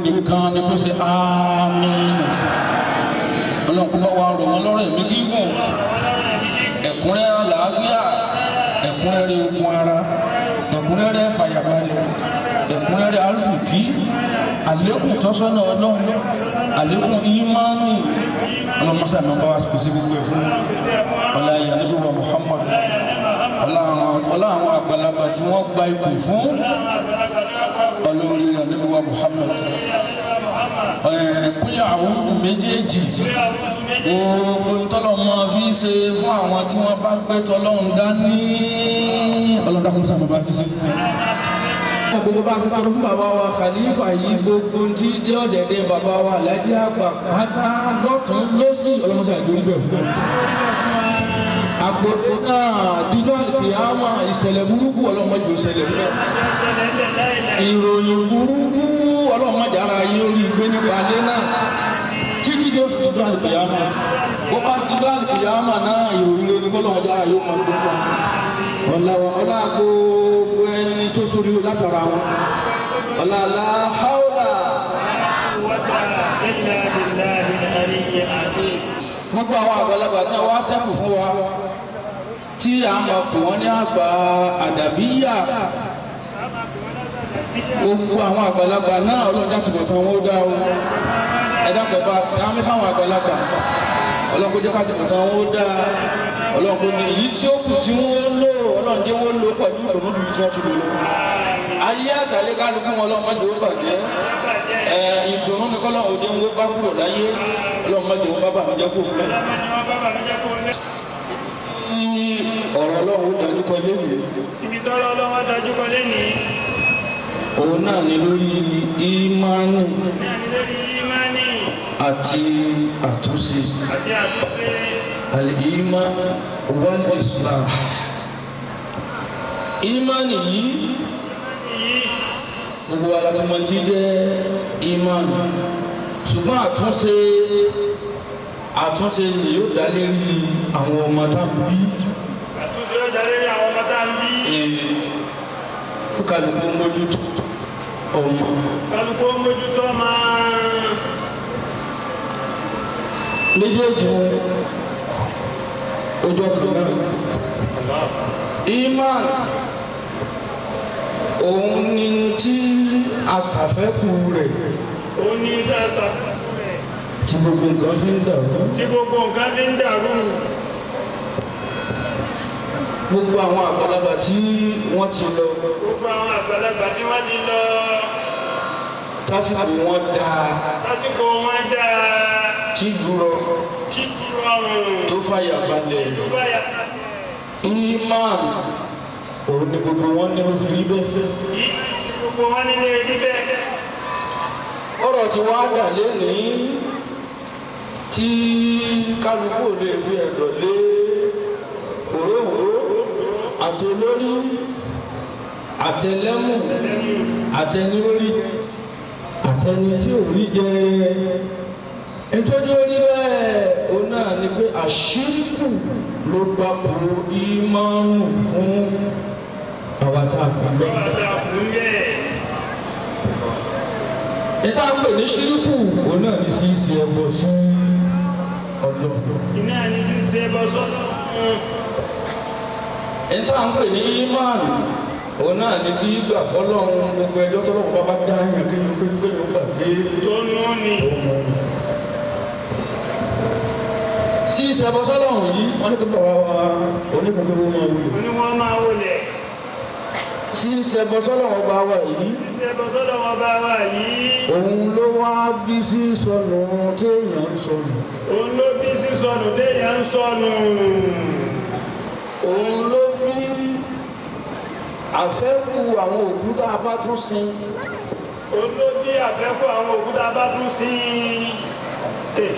nìkan ni kó ṣe àmín. Ọlọ́run kó bá wa rọ̀ wọ́n lọ́rọ̀ ẹ̀mí gígùn, ẹ̀kúnrẹ́rẹ́ àlàáfíà, ẹ̀kúnrẹ́rẹ́ okun ara, ẹ̀kúnrẹ́rẹ́ fàyàbalẹ̀, ẹ̀kúnrẹ́rẹ́ àrísìkí, àlékún tọ́sọ́nà Ọlọ́run, àlékún ìmánì. Ọlọ́run mọ́sá ìmọ̀ bá wa pèsè gbogbo ẹ̀ fún ọlá ìyànlẹ́bí wa Muhammad, ọlá àwọn àgbàlagbà tí wọ́n gba ipò fún olórí ìyànlẹ́bí wa Muhammad. Kúnyà àwọn méjèèjì gbogbo ntọ́lọ́ máa fi ṣe fún àwọn tí wọ́n bá gbé tọ́lọ́run dání. Ọlọ́run dákun sábà bá fi ṣe fún un. Gbogbo bá a ṣe tọrọ fún bàbá wa Khalifa yìí, gbogbo tí jẹ́ ọ̀dẹ̀dẹ̀ bàbá wa Alhaji àgbà pátá lọ́tún lọ́sì ọlọ́mọṣẹ́ àjò níbẹ̀ fún un. Àgbòkò náà dídọ́ àlùkìyámà ìṣẹ̀lẹ̀ burúkú ọlọ́mọdé ò ṣẹlẹ̀ fún un. Ìròyìn burúkú ọlọ́mọdé ara yín orí ìgbé nípa alẹ́ náà títí tó fi dídọ́ àlùkìyámà. Bó bá dídọ́ àlùkìyámà náà ìròyìn lórí ọlọ́mọdé ara yóò máa gbé fún un. Ọlá gbogbo ẹni tó sórí látara wọn. Ọlá haúlà. Wọ́n gbọ́ àwọn àgbàlagbà tí wọ́n wá sẹ́kù fún wa tí a máa pè wọ́n ní àgbà àdàbíyà. Gbogbo àwọn àgbàlagbà náà Ọlọ́run dàtúbọ̀ tán wọ́n dá o. Ẹ dákẹ́ bá sáámi fáwọn àgbàlagbà. Ọlọ́run kó jẹ́ ká tìbọ̀ tán wọ́n dá. Ọlọ́run kó ní èyí tí ó kù tí wọ́n lò Ọlọ́run jẹ́ wọ́n lò pẹ̀lú ìdùnnú bí tí wọ́n ti lò. Ayé àtàlẹ́ kálukú wọn Ọlọ́run mọ́jọ́ ó bàjẹ́. Ìdùnnú ni kọ́lọ́run òde ń wé bá kúrò láyé. Ọlọ́run mọ́jọ́ ó bá bàmíjẹ́ kúrò mẹ́. Ọ̀rọ̀ Ọlọ́run ó dájú kọ lẹ́yìn. Ibi tọ́rọ Ọlọ́run ó dájú kọ lẹ́yìn. Òun náà ni lórí ìmánì àti àtúnṣe. Al-Iman wal-Islah. Ìmánì yìí gbogbo wa láti mọ̀ tí jẹ́ ìmánì, ṣùgbọ́n àtúnṣe ni yóò dá lérí àwọn ọmọ tá a bí. Àtúnṣe yóò dá lérí àwọn ọmọ tá a bí. Kálukú mójútó ọmọ. Kálukú mójútó ọmọ. Méjèèjì ọjọ́ kan náà. Iman òun ni tí aṣàfẹ́kù rẹ̀. Òun ni tí aṣàfẹ́kù rẹ̀. Tí gbogbo nǹkan fi ń dàrú. Tí gbogbo nǹkan fi ń dàrú. Gbogbo àwọn àgbàlagbà tí wọ́n ti lọ. Gbogbo àwọn àgbàlagbà tí wọ́n ti lọ. Tásìkò wọn dáa. Tásìkò wọn dáa. Tí dúró. Tí dúró rùn. Tó fàyà balẹ̀. Tó fàyà balẹ̀. Iman òun ni gbogbo wọn ní oṣù rí bẹ́ẹ̀. Gbogbo wọn ní rí bẹ́ẹ̀. Ọ̀rọ̀ tí wọ́n á dà lónìí tí kálukú lè fi ẹ̀dọ̀ lé òróòró àtolórí àtẹlẹ́mù àtẹniórí àtẹni tí ò rí jẹ. Nítorí orí bẹ́ẹ̀ òun náà ni pé àṣírìkù ló bá kó ìmọ̀ràn fún àwọn tá a kú bẹ́ẹ̀. Ìta ń pè ní ṣírìkù òun náà ní sí ṣe ẹbọ sí Ọlọ́run. Iná ní sí ṣe ẹbọ sọ́dọ̀. Ìta ń pè ní ìmọ̀ràn òun náà ní bí gbà fọ́lọ́run gbogbo ẹjọ́ tọ́lọ́run bá dá yàn kéèyàn pé yóò gbàgbé. Tó nú ni. Sí ìṣẹ̀bọ sọ́lọ́run yìí wọ́n ní kí bàbá wa onígbàgbọ́ wọn máa wọlé. Wọ́n máa wọlé. Sí ìṣẹ̀bọ sọ́lọ́run ọba wa yìí. Ìṣẹ̀bọ sọ́lọ́run ọba wa yìí. Òun ló wá bí sí sọnù téèyàn ń sọnù. Òun ló bí sí sọnù téèyàn ń sọnù. Òun ló bí àfẹ́kù àwọn òkú tá a bá tún sin. Òun ló bí àfẹ́kù àwọn òkú tá a bá tún sin.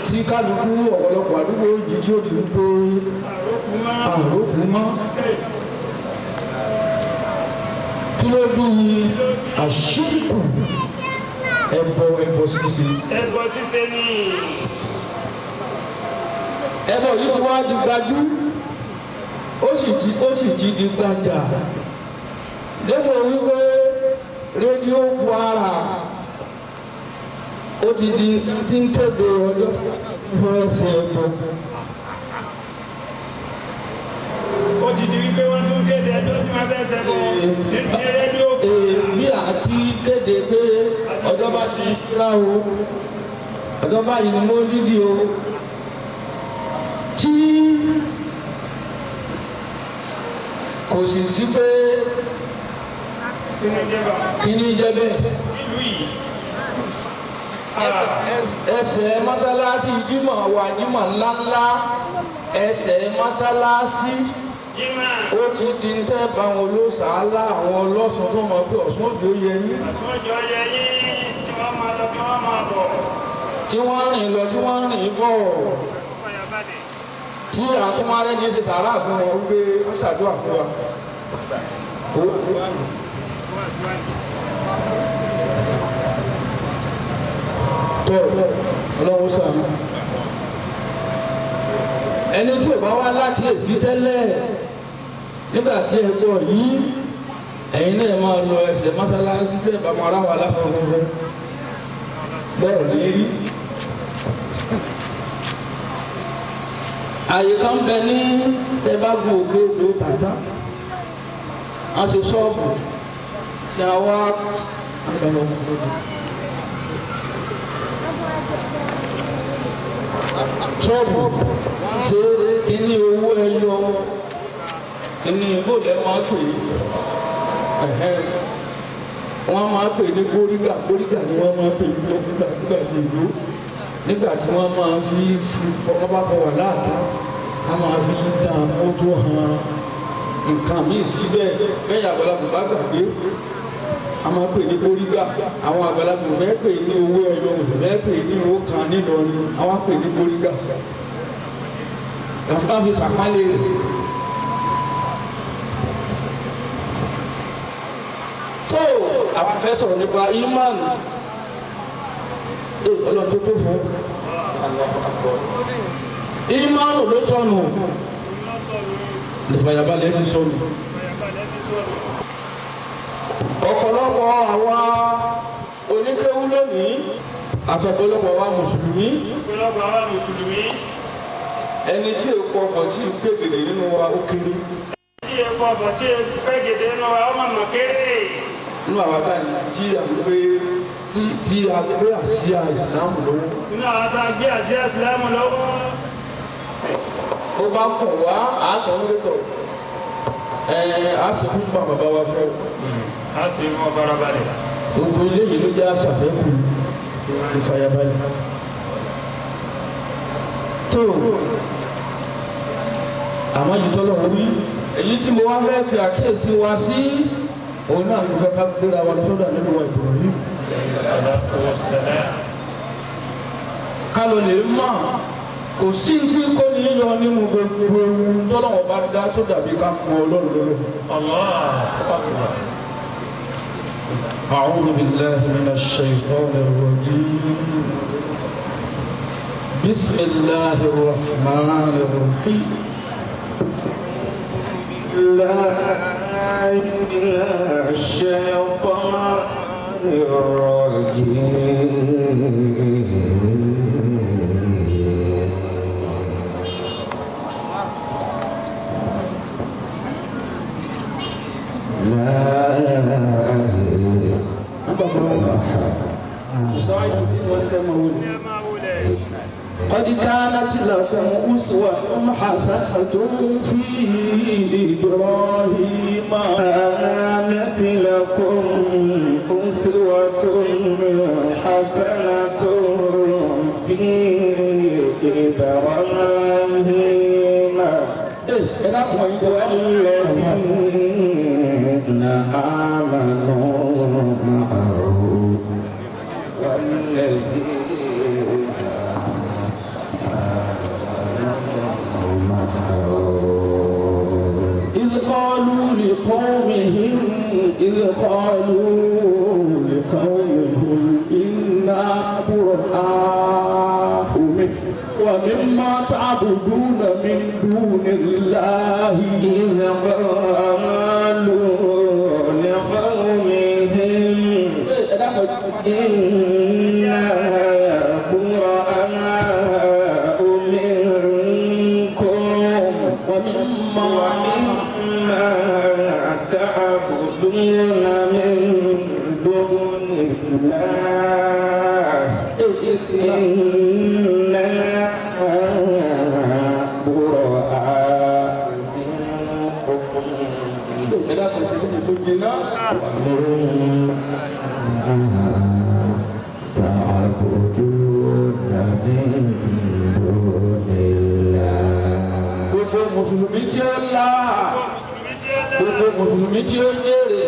Tí kálukú ọ̀pọ̀lọpọ̀ àdúgbò yìí tí ó di wípé àròkù mọ́. Kí ló bí àṣírìkù ẹbọ ṣíṣe. Ẹbọ ṣíṣe ni. Ẹbọ yìí ti wá di gbajú ó sì ti di gbajà. Dépò wípé rédíò Kwara ó ti di tí ń kéde ọjọ́ fẹ́ ṣe ẹ̀kọ́. ó ti di wípé wọ́n tún kéde ẹjọ́ tí wọ́n fẹ́ ṣẹ́gun nínú rédíò. Èmi àti kéde pé ọjọ́ bá di rá o ọjọ́ báyìí ni mo dídì o tí kò sì sí pé kí ni jẹ́ bẹ́ẹ̀. ìlú yìí. ẹsẹ̀ mọ́sálásí jímọ̀ wà jímọ̀ ńláńlá ẹsẹ̀ mọ́sálásí ó ti di tẹ́ bá wọn olóṣàálà àwọn ọlọ́sùn tó mọ̀ pé Ọ̀ṣun òjò yẹ yín. Ọ̀ṣun òjò yẹ yín tí wọ́n máa lọ tí wọ́n máa bọ̀. tí wọ́n rìn lọ tí wọ́n rìn bọ̀ tí àtúmọ̀rẹ́ ní ṣe sàrà fún wọn gbé ṣàdúrà fún wa. tó ọlọ́run sàmú ẹni tí ò bá wá lákìyèsí tẹ́lẹ̀ nígbà tí ẹ gbọ́ yìí ẹ̀yin náà máa lọ ẹsẹ̀ mọ́sálásí bẹ́ẹ̀ bá máa ráwà láfọ̀ọ́fẹ́ bẹ́ẹ̀ ní rí. àyè kan bẹ ní ẹ bá gun òkè odò tàtà a ṣe ṣọ́ọ̀bù tí a wá ṣọ́ọ̀bù ṣe kíní owó ẹyọ kíní ìbòlẹ̀ máa pè é wọ́n máa pè ní gbórígà gbórígà ni wọ́n máa pè ní gbórígà nígbà tí ìlú nígbà tí wọ́n máa fi ọkọ̀ bá fọwọ́ láàtá wọ́n máa fi dá mọ́tò hàn nǹkan míì síbẹ̀ bẹ́ẹ̀ àgbàlagbà bá gbàgbé a máa pè ní gbórígà àwọn àgbàlagbà bẹ́ẹ̀ pè ní owó ẹyọ bẹ́ẹ̀ pè ní owó kan nílọrin àwọn pè ní gbórígà wọ́n fi sàpálẹ̀ rẹ̀. tó àwọn fẹ́ sọ̀rọ̀ nípa ìmánu ọlọ́run tó tó fún ìmánu ló sọnù ìfàyàbalẹ̀ ti sọnù ọ̀pọ̀lọpọ̀ àwa oníkéwú lónìí àtọ̀pọ̀lọpọ̀ àwa mùsùlùmí ẹni tí èkó ọkọ̀ tí ì gbégede nínú wa ó kéré. tí èkó ọkọ̀ tí ì gbégede nínú wa ó mọ̀ kéré. nínú àwọn àtàlẹ́ tí a gbé àsíá ìsìlámù lọ́wọ́. nínú àwọn tá a gbé àsíá ìsìlámù lọ́wọ́. ó bá kàn wá àtọ̀nùtọ̀ a sì fún bàbá wa fẹ́. a sì mọ farabalẹ̀. gbogbo eléyìí ló jẹ́ àṣàfẹ́kù ìfàyàbalẹ̀. tó àmọ́ yìí tọ́lọ̀ wọ́n wí èyí tí mo wá fẹ́ fi àkíyèsí wa sí òun náà ló fẹ́ ká gbéra wa lọ́dọ̀ nínú wa ìbùrọ̀ yìí. ká ló lè mọ̀ kò sí tí kò ní yọ nínú gbogbo tọ́lọ́wọ́ bá dá tó dàbí ká mọ ọlọ́run lọ́wọ́. أعوذ بالله من الشيطان الرجيم بسم الله الرحمن الرحيم لا إله الشيطان الرجيم قد كانت لكم أسوة حسنة في إبراهيم كانت لكم أسوة حسنة في إبراهيم والذين آمنوا معه إذ قالوا لقومهم إنا براء منكم ومما تعبدون من دون الله إذ قالوا لقومهم إنا ومما تعبدون من دون الله إنا براء تعبدون من دون الله gbogbo mùsùlùmí tí ó là gbogbo mùsùlùmí tí ó yèrè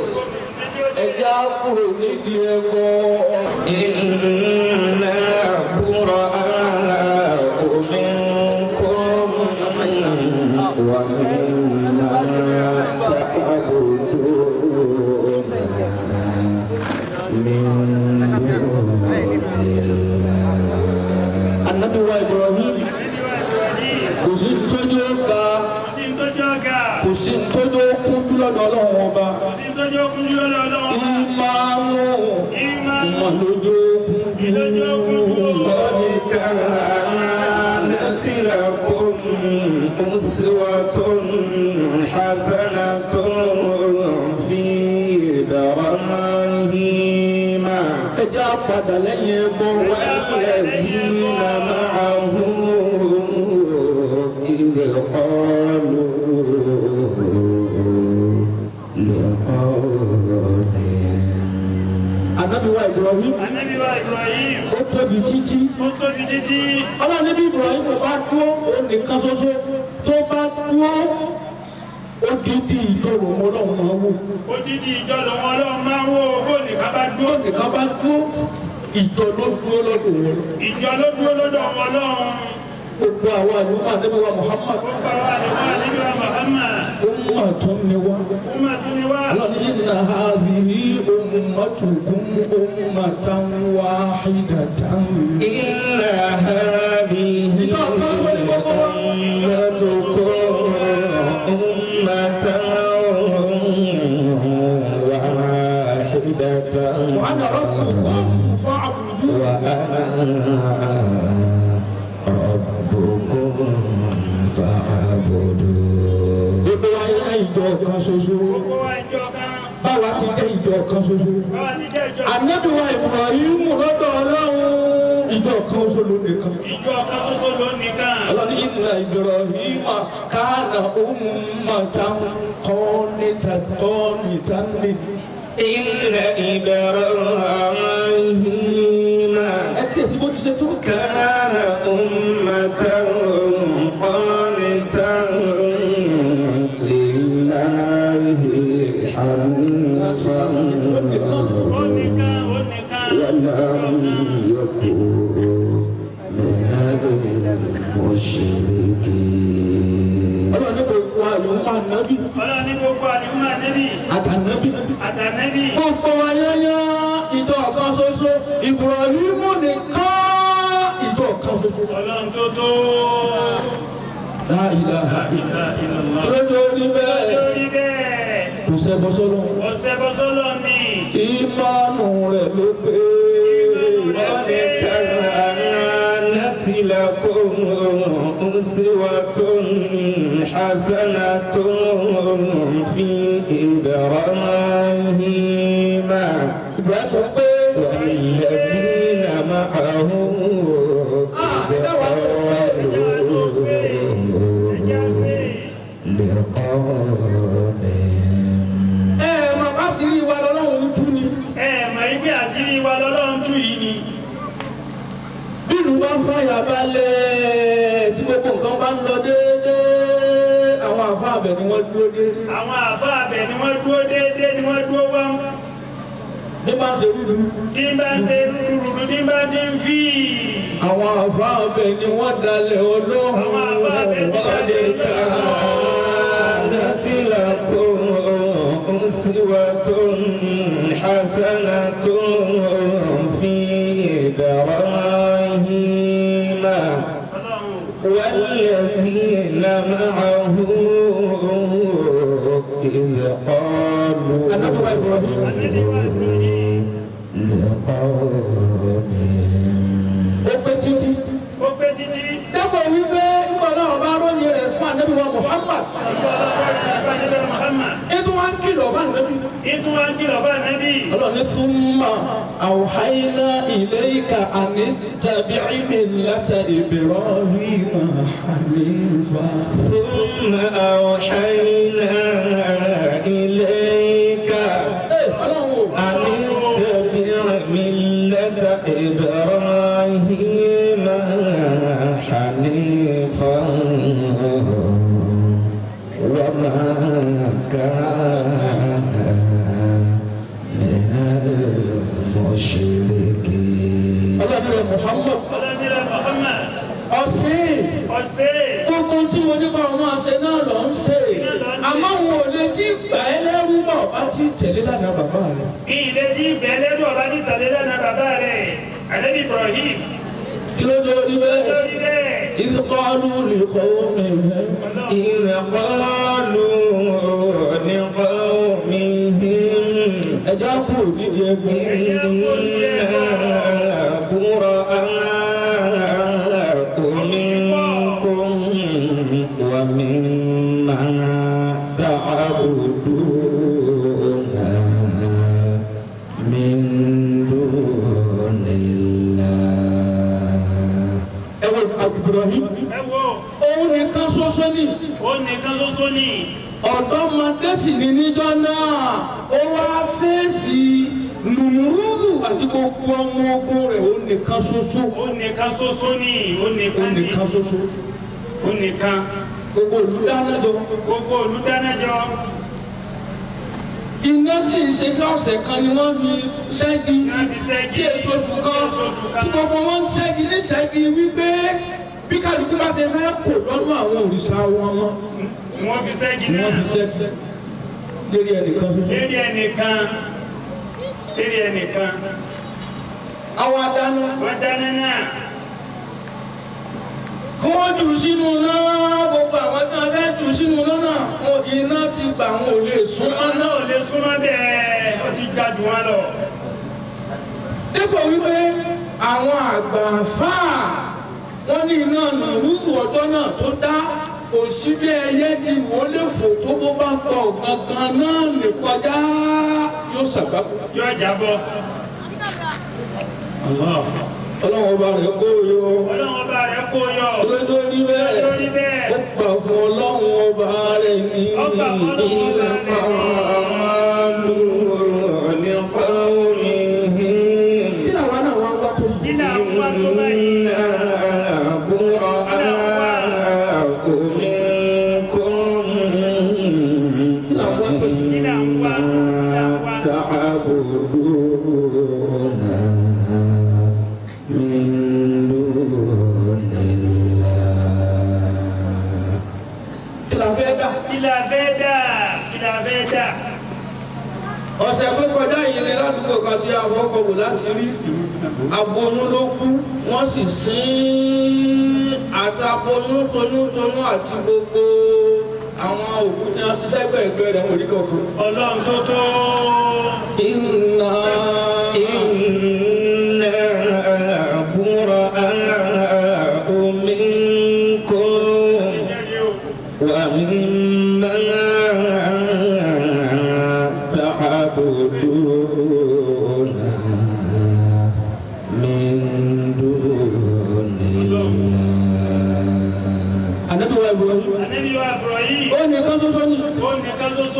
ẹja kúrò nídìí ẹbọ. إنا براء منكم ومما تعبدون من دون الله. Ànábì wa Ibrahim kò sí tójú ọ̀gá kò sí tójú kúndú lọ́dọ̀ Ọlọ́run ọba ìmáàmù ìmọ̀lódó قد كانت لكم أسوة حسنة في إبراهيم ẹja padà lẹ́yìn ẹbọ والذين معه إذ قالوا لقومهم. Ànábì wa Ibrahim ó tóbi títí ọlọ́run níbi Ibrahim bá dúró òun nìkan ṣoṣo tó bá dúró odidi ìjọ lòun Ọlọ́run máa wò. Odidi ìjọ lòun Ọlọ́run máa wò ó nìkan bá dúró. Nìkan bá dúró ìjọ ló dúró lọ́dọ̀ wọn. Ìjọ ló dúró lọ́dọ̀ Ọlọ́run. Gbogbo àwọn àlùmọ́ àdébí wa Muhammad. Gbogbo àwọn àlùmọ́ àdébí wa Muhammad. Ummatun ni wá. Ummatun ni wá. Ọlọ́run inna hadhihi ummatukum ummatan wahidatan. Inna hadhihi ummatukum ummatan wahidatan. Wa ana rabbukum fa'budu. Wa ana rabbukum fa'budu. Gbogbo wa yẹ ìjọ kan ṣoṣo. Gbogbo wa ìjọ kan. Báwa ti jẹ́ ìjọ kan ṣoṣo. Báwa ti jẹ́ ìjọ kan. Ànábì wa Ibrahim lọ́dọ̀ Ọlọ́run ìjọ kan ṣoṣo ló nìkan. Ìjọ kan ṣoṣo ló nìkan. Ọlọ́run inna Ibrahim kana ummatan qanitan lillah. Inna Ibrahim Ẹ tẹ̀sí bó ti ṣe tó. kana ummatan qanitan lillahi hanifan Ó nìkan, ó nìkan. wa lam yakun minal mushrikin. Ọlọ́run ní gbogbo àlùmọ́ ànábì Ọlọ́run ní gbogbo àlùmọ́ ànábì. àtànábì. Àtànábì. Gbogbo wa yányá ìjọ kan ṣoṣo. Ibrahim nìkan ìjọ kan ṣoṣo. Ọlọ́run tó tó. La ilaha Ìlà ìlànà. lójó ní bẹ́ẹ̀ Lórí bẹ́ẹ̀. kò sẹ́bọ̀ sọ́lọ́. Ọ̀sẹ̀ bọ́sọ́lọ́ ni. Ìmánu rẹ̀ ló pé. قد كانت لكم أسوة حسنة في إبراهيم والذين معه إذ قالوا لقومهم. Màmá sì rí wa lọ́lọ́run tú ni. Mọ̀ ibi àṣírí wa lọ́lọ́run tú yìí ni. Bí ìlú bá ń fàyà balẹ̀ tí gbogbo nǹkan bá ń lọ déédéé, àwọn àfa àbẹ̀ ni wọ́n dúró déédéé. Àwọn àfa àbẹ̀ ni wọ́n dúró déédéé ni wọ́n dúró wá. Bí bá ń ṣe rúdú. Tí ń bá ń ṣe rúdurùdu tí ń bá ti ń fì. Àwọn àfa àbẹ̀ ni wọ́n dalẹ̀ Ọlọ́run. Àwọn àfa àbẹ̀ ti dalẹ̀ كانت لكم أسوة حسنة في إبراهيم والذين معه إذ قالوا لقومهم. Ó pé títí. Ó pé títí. Dábọ̀ wípé nígbà náà bá ròyìn rẹ̀ fún ànábì wa Muhammad. Muhammad. ètò wa ń kìlọ̀ fún ànábì. ètò wa ń kìlọ̀ fún ànábì. ọlọ́ni thumma awhayna ilayka an ittabi' millata Ibrahima hanifa. thumma awhayna ilayka an ittabi' millata Ibrahima hanifa wa ma kana ọlọ́dúnrún Muhammad ọ̀sẹ̀ gbogbo tí mo ní kọ́ ọ máa ṣe náà lọ ń ṣe àmọ́ wọn ò lè tí gbà ẹ́ lẹ́rú bọ̀ bá ti tẹ̀lé lánàá bàbá rẹ̀. kí ilé tí gbà ẹ́ lẹ́rú ọba ti tẹ̀lé lánàá bàbá rẹ̀ Ànábì Ibrahim. kí ló dé orí bẹ́ẹ̀ إذ قالوا لقومهم أجابوا براء منكم ومما تعبدون من دون الله. Ibrahim òun nìkan ṣoṣo ni. òun nìkan ṣoṣo ni. ọ̀dọ́mọdé sì ni níjọ́ náà ó wá fèsì Nùmúrúdù àti gbogbo ọmọ ogun rẹ̀ òun nìkan ṣoṣo. òun nìkan ṣoṣo ni. òun nìkan ni. òun nìkan ṣoṣo. òun nìkan. gbogbo olùdánájọ. gbogbo olùdánájọ. iná tí ìṣèjọ ọ̀sẹ̀ kan ni wọ́n fi ṣẹ́gi tí èso oṣù kan tí gbogbo wọn ń ṣẹ́gi ní ṣẹ́gi wípé bí kálukú bá ṣe fẹ́ kó lọ́nà àwọn òrìṣà wọn mọ́. wọ́n fi ṣẹ́gi náà. wọ́n fi ṣẹ́gi lérí ẹnìkan ṣoṣo. lérí ẹnìkan. lérí ẹnìkan. àwọn adáná. wọ́n dáná náà. kí wọ́n jù sínú náà gbogbo àwọn tí wọ́n fẹ́ jù sínú náà iná ti gbà wọn ò lè súnmọ́ náà. ò lè súnmọ́ bẹ́ẹ̀ ó ti ga jù wọn lọ. dípò wípé àwọn àgbà fáà wọ́n ní iná Nùmúrúdù ọjọ́ náà tó dá kò sí bí ẹyẹ ti wò lè fò tó bó bá pọ̀ gangan náà lè kọjá yóò ṣàgbákò. yóò jábọ́. ọlọ́run ọba rẹ̀ kó yọ. ọlọ́run ọba rẹ̀ kó yọ. lórí bẹ́ẹ̀ ó gbà fún ọlọ́run ọba rẹ̀ ní ilé pàmò ní pàmò. kí làwọn náà wá ń wá tó. kí làwọn wá tó báyìí. ọ̀sẹ̀ tó kọjá yìí ni ládùúgbò kan tí a fọ́kọ̀ wò láṣìírí aboyún ló kú wọ́n sì sin àtàboyún tonútonú àti gbogbo àwọn òkú tí wọ́n ṣiṣẹ́ gbẹ̀gbẹ̀ rẹ̀ wọ́n rí kọ̀ọ̀kan. ọlọ́run tó tó. iná búra omi kò wà mí.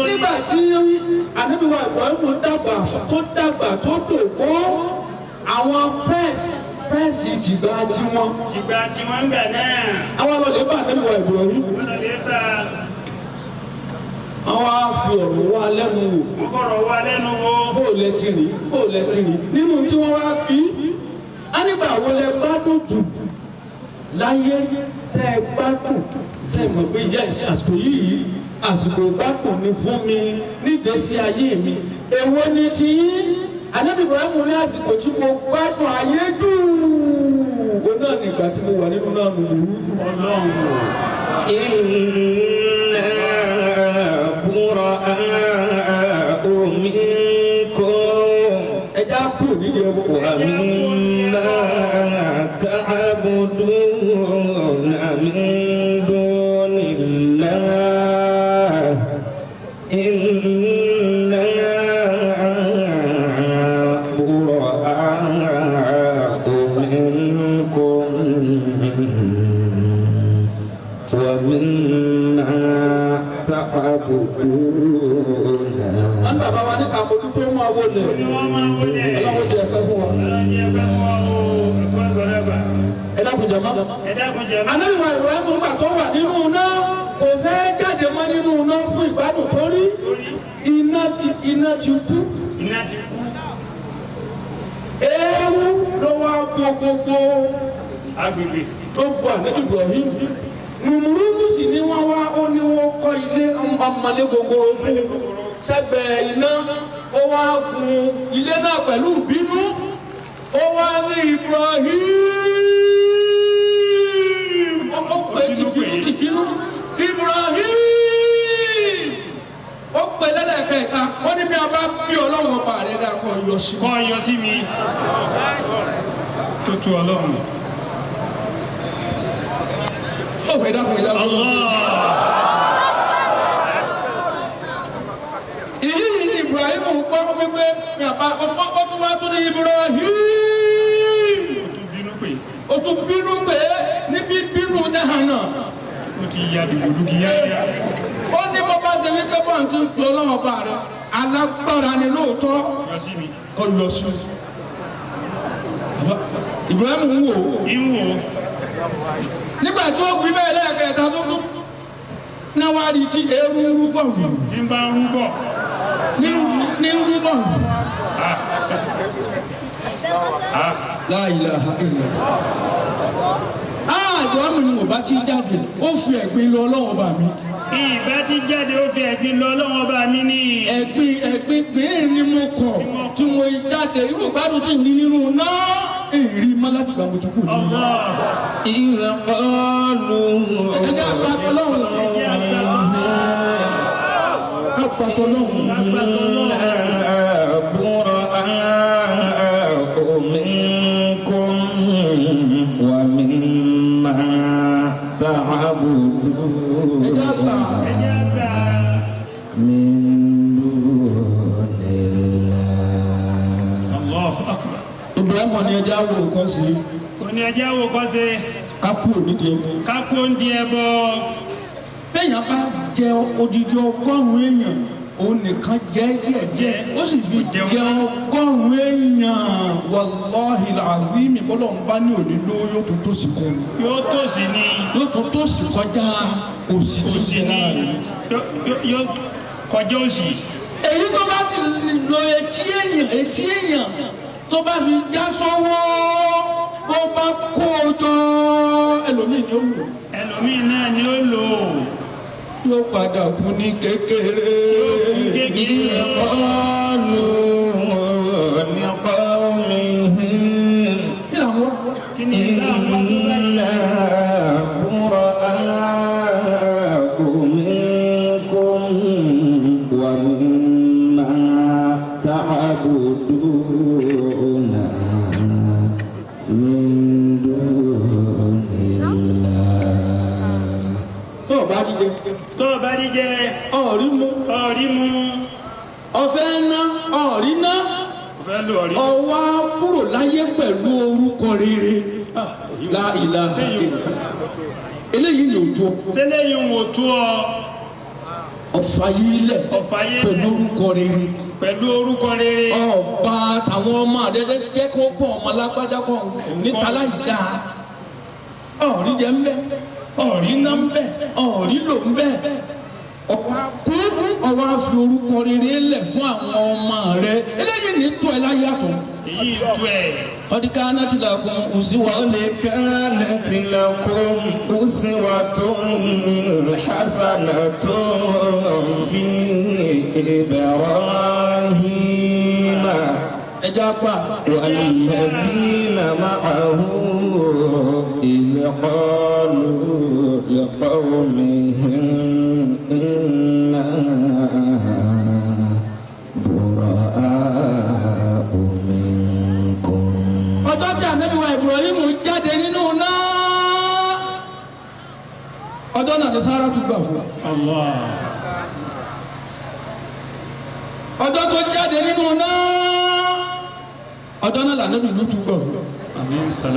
nígbà tí Ànábì wa Ibrahim dàgbà tó dògbó àwọn pẹ́ẹ́sì jìgbà tiwọn. jìgbà tiwọn gbà náà. àwọn ọlọ́lẹ̀ bá Ànábì wa Ibrahim. àwọn afi ọ̀rọ̀ wa lẹ́nu wò. wọ́n fọ̀rọ̀ wa lẹ́nu wò. bó lẹ ti rìn nínú tí wọ́n wá bí. á nígbà wo lẹ gbádùn jù láyé tẹ́ ẹ gbádùn tẹ́ ẹ mọ̀ pé yẹ àsìkò yìí àsìkò gbádùn ni fún mi nígbésí ayé mi. èwo ni ti yín Ànábì Ibrahim ní àsìkò tí mo gbádùn ayé dùn ó náà nígbà tí mo wà nínú náà Nùmúrúdù. Ọlọ́run buraa'u minkum ẹja kù nídìí ẹbọ. wa mimma ta'buduna min dunillah. إنا براء منكم ومما تعبدون. Wọ́n bàbá wa ní kàkójú pé wọ́n wọlé. Ọlọ́run jẹ́ ẹ̀kọ́ fún wọn. Ẹ dákun jàmá. Ànábì wa Ibrahim nígbà tó wà nínú iná kò fẹ́ jáde mọ́ nínú iná fún ìgbádùn tó rí. Iná ti kú. Eérú ló wá gbogbo agbègbè tó bu Ànábì Ibrahim. Nùmùrúdù sì ni wọ́n wá ó ní wọ́n kọ́ ilé ọmọlé gogoro fún sẹ́gbẹ̀ẹ́ iná ó wá gun ilé náà pẹ̀lú ìbínú ó wá ní Ibrahim ó pè ti bínú Ibrahim ó pè lẹ́lẹ́kẹ̀ẹ́ta ó ní bí a bá bí Ọlọ́run ọba rẹ̀ dá kọ́ yọ sí mi. kọ́ yọ sí mi tó tu Ọlọ́run. Ó fẹ́ dákun ìlà Ọlọ́run. Ìyí ni Ibrahim gbọ́ wípé ní àbá ó tún wá tún ní Ibrahim. Ó tún bínú pé níbi bínú jahannam. Ó ti ya dùgbòdùgì yáyá. Ó ní bó bá ṣe wípé bọ́n ti ń fi Ọlọ́run ọba rẹ̀ alágbára ni lóòótọ́. Yọ sí mi. Ó yọ sí mi. Ibrahim ń wò ó. Ìwò. Nígbà tí ó wí bẹ́ẹ̀ lẹ́ẹ̀kẹta tó tún náà wá di tí eérú ń rúbọ̀ rù. Tí ń bá ń rúbọ̀. Ní ń rúbọ̀ rù. La ilaha illallah. Ìbámu ni mo bá ti jáde ó fi ẹ̀gbin lọ Ọlọ́run ọba mi. Ìbá ti jáde ó fi ẹ̀gbin lọ Ọlọ́run ọba mi ní. Ẹ̀gbin bẹ́ẹ̀ ni mo kọ̀ tí mo jáde irú ìgbádùn tí ń rí nínú náà èrí má láti gbà mo ti kú nínú. إذا قالوا Ẹ̀jẹ̀ àgbàtọ̀ lọ́wọ́. Àgbàtọ̀ lọ́wọ́. براء منكم ومما تعبدون من دون الله. Allahu Akbar. Ibrahim ni ẹjẹ́ àwọ̀ nǹkan sí. Kò ní ẹjẹ́ wo kọ́ sí. Ká kú òdìdí ẹbọ. Ká kó ń di ẹbọ. Bẹ́ẹ̀yàn bá jẹ odidi ọgọ́rùn-ún èèyàn òun nìkan jẹ́ díẹ̀díẹ̀ ó sì fi jẹ ọgọ́rùn-ún èèyàn wàláhì làzímì bọ́lọ̀ ń bá ní òní lówó yóò tó tó sì kọ́ Yóò tòsí ní. yóò tó tó sì kọjá òsì tí Tòsí jẹ́ ní. náà rẹ̀. Yóò kọjá òsì. Èyí tó bá sì lo etí èèyàn tó bá fi já sọ́wọ́ bó bá kó o jọ ẹlòmíì ni ó wù Ẹlòmíì náà ni ó lò ó. yóò padà kú ní kékeré. Kékeré. قالوا لقومهم Kí làwọn wá? Kí ni ìlànà tó bá إنا براء منكم ومما تعبدون من دون الله. Tó o bá dìde. tó o bá rí jẹ Ọ̀rí mu. ọ̀rí mu Ọ̀fẹ́ ná. Ọ̀rí ná. o fẹ́ lò ọ̀rí. Ọwá kúrò láyé pẹ̀lú orúkọ rere. La ilaha illallah. Eléyìí ni òjò. sẹ́lẹ̀yìn wò tó ọ Ọ̀fà yìí lẹ̀. ọ̀fà yé Pẹ̀lú orúkọ rere. pẹ̀lú orúkọ rere. Ọba àtàwọn ọmọ àdẹ́dẹ́ jẹ́ kí wọ́n kọ́ ọmọ lágbájá kọ́ níta láì dáa. Ọ̀rí jẹ ń bẹ́. Ọ̀rí ná ń bẹ́. Ọ̀rí lò ń bẹ́. Ọ̀wá kú. Ọwá fi orúkọ rere lẹ̀ fún àwọn ọmọ rẹ̀. Eléyìí ní tó ẹ láyé àtọ̀. èyí tó ẹ̀. Qad kanat lakum uswatun. قد كانت لكم أسوة حسنة في إبراهيم Ẹja pa. والذين معه إذ قالوا لقومهم إنا براء منكم. Ọjọ́ tí Ànábì wa Ibrahim jáde nínú náà. Ọjọ́ náà ni Sárà tún gbà fún wa. Allah. ọjọ́ tó jáde nínú náà ọjọ́ náà lànà bí lùtù gbọ̀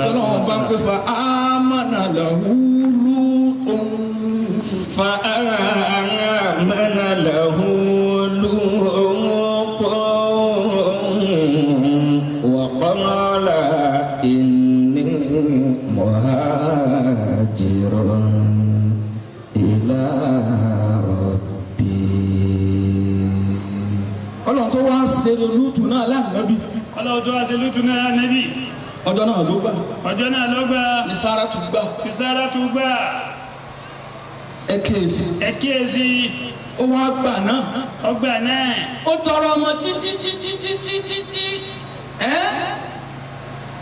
ọlọ́run bá ń pè fa amánà làwùlù fa amánà làwùlù wa qala inni muhajirun ila rabbi. ọlọ́run tó wá ṣe lùtù náà lánàbí. ọlọ́run tó wá ṣe lùtù náà lánàbí. ọjọ́ náà ló gbà. ọjọ́ náà ló gbà. ní Sárátù gbà. ní Sárátù gbà. ẹ kíyèsí. ẹ kíyèsí. ó wá gbà náà. ó gbà náà. ó tọrọ ọmọ títí.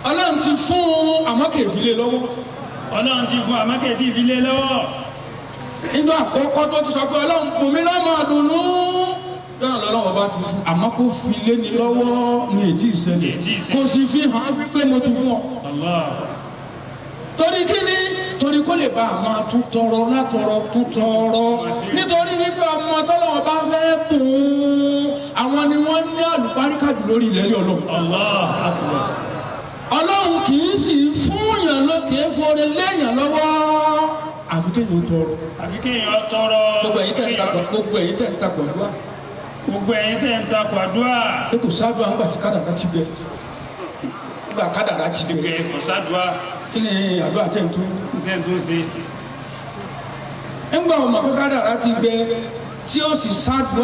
ọlọ́run ti fún àmọ́kè ìfilé lọ́wọ́. ọlọ́run ti fún àmọ́kè tí ìfilé lọ́wọ́. nígbà àkọ́kọ́ tó ti sọ pé ọlọ́run kò mí lọ́mọ àdùnnú. yọ̀nà lọ́wọ́ bá ti fún àmọ́ kó fi lé ní lọ́wọ́ ní èjì ìṣẹ̀lẹ̀ kò sì fi hàn wípé mo ti fún ọ. torí kí ni torí kó lè bá a máa tún tọrọ látọrọ tún tọrọ nítorí wípé ọmọ tọ́lọ́wọ́ bá fẹ́ bùn àwọn ni wọ́n ní àlùbáríkà jù lórí ilẹ̀ ọlọ́run. ọlọ́run kì í sì fún yàn lókè fúnre léèyàn lọ́wọ́ àfi kéèyàn tọrọ. àfi kéèyàn tọrọ. gbogbo ẹ̀yin tẹ̀ ń takọ̀ gbogbo ẹ̀yin tẹ̀ ń takọ̀ àdúrà. gbogbo ẹ̀yin tẹ̀ ń takọ̀ àdúrà. ẹ kò sáájú àwọn gbàtí kádàrá ti bẹ nígbà kádàrá ti bẹ kò sáàdùá. kí ni àdúrà tẹ̀ ń tún. tẹ̀ ń tún ṣe. nígbà ọmọ pé kádàrá ti bẹ tí ó sì sáájú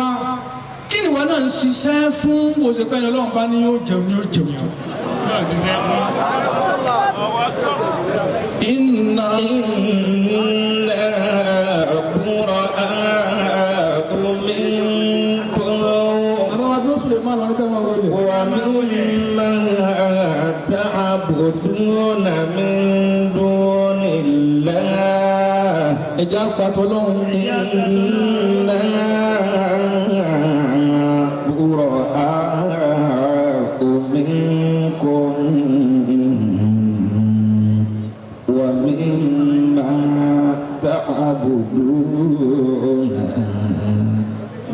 kí ni wọn náà ń ṣiṣẹ́ fún òṣèpẹ́ ọlọ́run bá ní yóò jẹun yóò jẹun. yóò ṣiṣẹ́ fún. iná تعبدون من دون الله إجابة لهم إنا براء منكم ومما تعبدون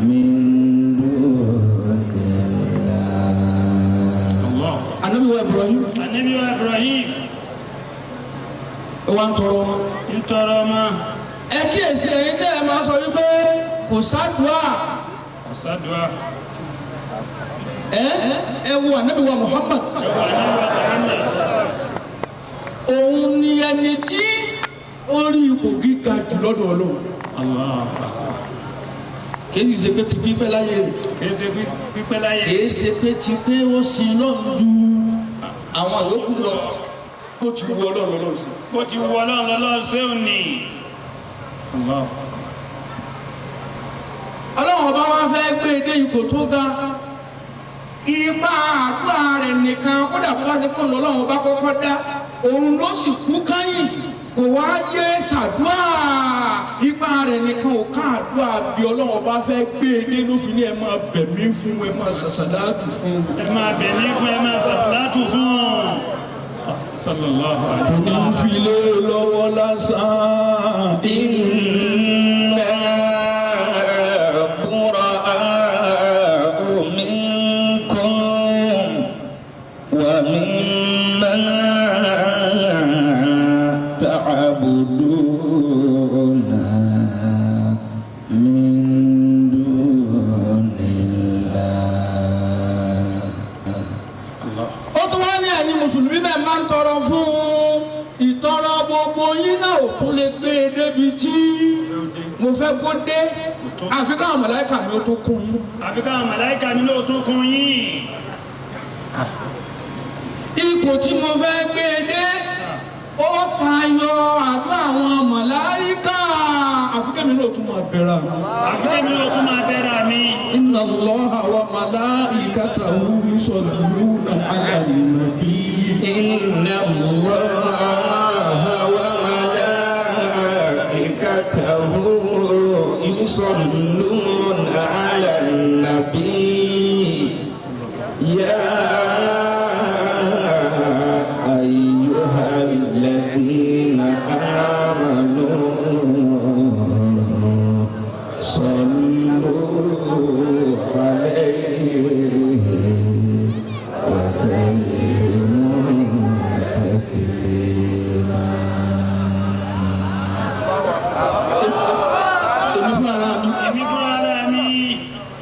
من Ànábì wa Ibrahim wa ń tọrọ ọmọ. ẹ kíyèsí ẹ̀yin tẹ́ ẹ máa sọ wípé kò sádùá. kò sádùá. ẹ wo Ànábì wa Muhammad. òun ni ẹni tí ó rí ipò gíga jù lọ́dọ̀ Ọlọ́run. kìí ṣe pé ti pípẹ́ láyé rẹ̀. kìí ṣe pípẹ́ láyé. kìí ṣe pé ti pé ó sin lọ́run ju àwọn àlòkù lọ. bó ti wù Ọlọ́run lọ́lọ́run sí. bó ti wù Ọlọ́run lọ́lọ́run sí òní. Ọlọ́run ọba wa fẹ́ gbé e dé ipò tó ga. ipa àdúrà rẹ̀ nìkan kódà bó bá ti pọ̀ lọ́lọ́run ọba kọ́kọ́ dá òun ló sì kú káyìn kò wá yé ṣàdúrà ipa rẹ̀ nìkan ò ká àdúrà bí Ọlọ́run ọba fẹ́ gbé e dé ló fi ní ẹ máa bẹ̀ mí fún ẹ máa ṣàṣàlátù fún. ẹ máa bẹ̀ mí fún ẹ máa ṣàṣàlátù fún. sallallahu alaihi wasallam. kò ní fi lé lọ́wọ́ lásán. inna bura'u minkum wa mimma ta'buduna min dunillah. ó tún wá ní ẹ̀yin mùsùlùmí bẹ́ẹ̀ máa ń tọrọ fún ìtọrọ gbogbo yín náà ò tún lè gbé e débi tí mo fẹ́ kó dé àfi káwọn màláíkà mi ó tó kún yín. àfi káwọn màláíkà mi ó tó kún yín. ipò tí mo fẹ́ gbé e dé ó tayọ àdúrà àwọn màláíkà àfikẹ́mi náà tún máa bẹ̀rẹ̀ àmì. àfikẹ́mi náà tún máa bẹ̀rẹ̀ àmì. inna Allaha wa malaikatahu yusalluna ala nabi. inna Allaha wa malaikatahu yusalluna ala nabi. ya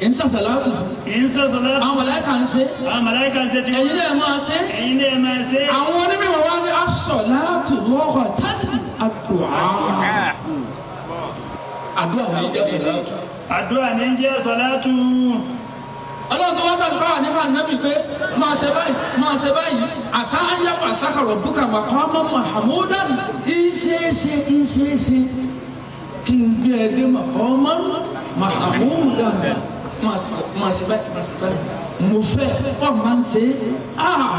ń sàṣàlátù fún. ìsọ sọlá. àwọn màláíkà ń ṣe. àwọn màláíkà ń ṣe tí. ẹ̀yin náà máa ṣe. ẹ̀yin náà máa ṣe. àwọn onímọ̀ wa ní as-salatu lughatan ad-du'a. àdúrà ní jẹ́ sàlátù. àdúrà ní jẹ́ sọlátù. ọlọ́run tó wá sàlùfáà nífà nábì pé máa ṣe báyìí máa ṣe báyìí àṣà ayáfà sákàrọ̀ bùkà maqaman mahmudan ìṣeéṣe kí n gbé ẹ dé maqaman mahmudan máa ṣe báyìí mo fẹ́ ọ máa ń ṣe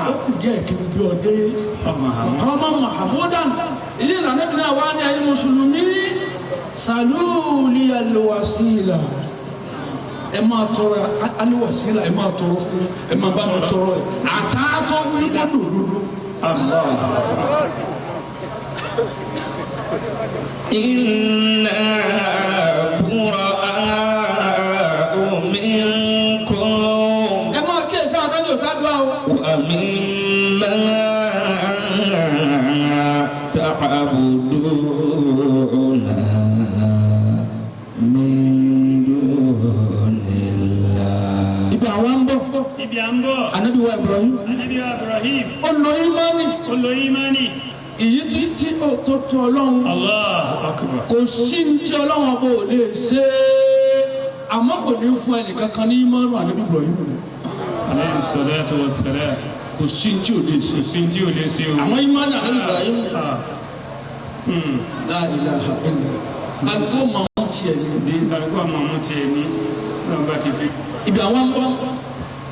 ó kù díẹ̀ kí n gbé ọ dé maqaman mahmudan ilé ìlànà ìbí náà wá ní ayé mùsùlùmí salúùlì alwasila ẹ máa tọrọ aliwasila ẹ máa tọrọ fún ẹ máa bá mi tọrọ ẹ àṣàtọ wíwọ dòdòdò. inna bura'u minkum. ẹ máa kí ẹsẹ àwọn àtàjọ ṣáàdúrà o. wa mimma ta'buduna min dunillah. ibi àwọn ń bọ̀. ibi à ń bọ̀. anabi wa Ibrahim. anabi wa Ibrahim. ó lo imani. ó lo imani. èyí tí ó tó tó ọlọ́run. Allahu akbar. kò sí ní tí ọlọ́run ọba ò lè ṣe àmọ́ kò ní fún ẹnìkankan ní imanu anabi Ibrahim. alayhi salatu wa salam. kò sí ní tí ò lè ṣe. kò sí tí ò lè ṣe o. àwọn imani anabi Ibrahim. la ilaha illallah. àgbo màmú tiẹ̀ ní ìdí. àgbo màmú tiẹ̀ ní lọ́nba ti fi. ibi àwọn ń bọ̀.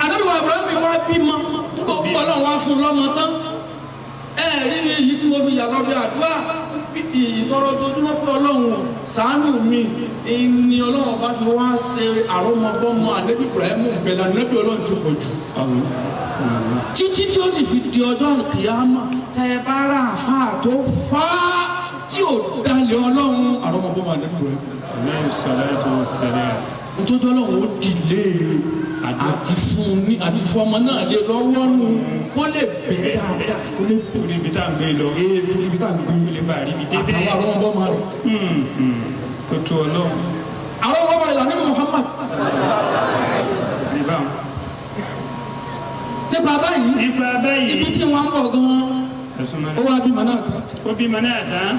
anabi wa Ibrahim wá bímọ nígbà ọlọ́run wá fún lọ́mọ tán. rí èyí tí wọ́n fi yàtọ̀ bí àdúrà ìtọrọ dojúmọ́ pé ọlọ́run ṣàánú mi ni ọlọ́run bá fi wá ṣe àrọ́mọbọ́mọ ànábì Ibrahim bẹ̀rẹ̀ ànábì ọlọ́run tó pọ̀ jù. títí tí ó sì fi di ọjọ́ kìyàmá tẹ ẹ bá rà àfáà tó fá tí ò dalẹ̀ ọlọ́run àrọ́mọbọ́mọ ànábì Ibrahim. alayhi salatu wassalam. nítorí ọlọ́run ó dìlé àti fún ọmọ náà lé lọ́wọ́ nù kó lè bẹ̀ẹ́ dáadáa kó lè torí ibi tá à ń gbé lọ. torí ibi tá à ń gbé kó lè bá a rí ibi débẹ̀. àtàwọn àrọ́mọbọ́mọ rẹ̀. kó tó ọlọ́run. àwọn ọmọ rẹ̀ lànà Muhammad. níbà. nípa báyìí. nípa báyìí. ibi tí wọ́n ń bọ̀ gan-an. ẹ̀sùn mọ́ni. ó wá bímọ náà tán. ó bímọ náà tán.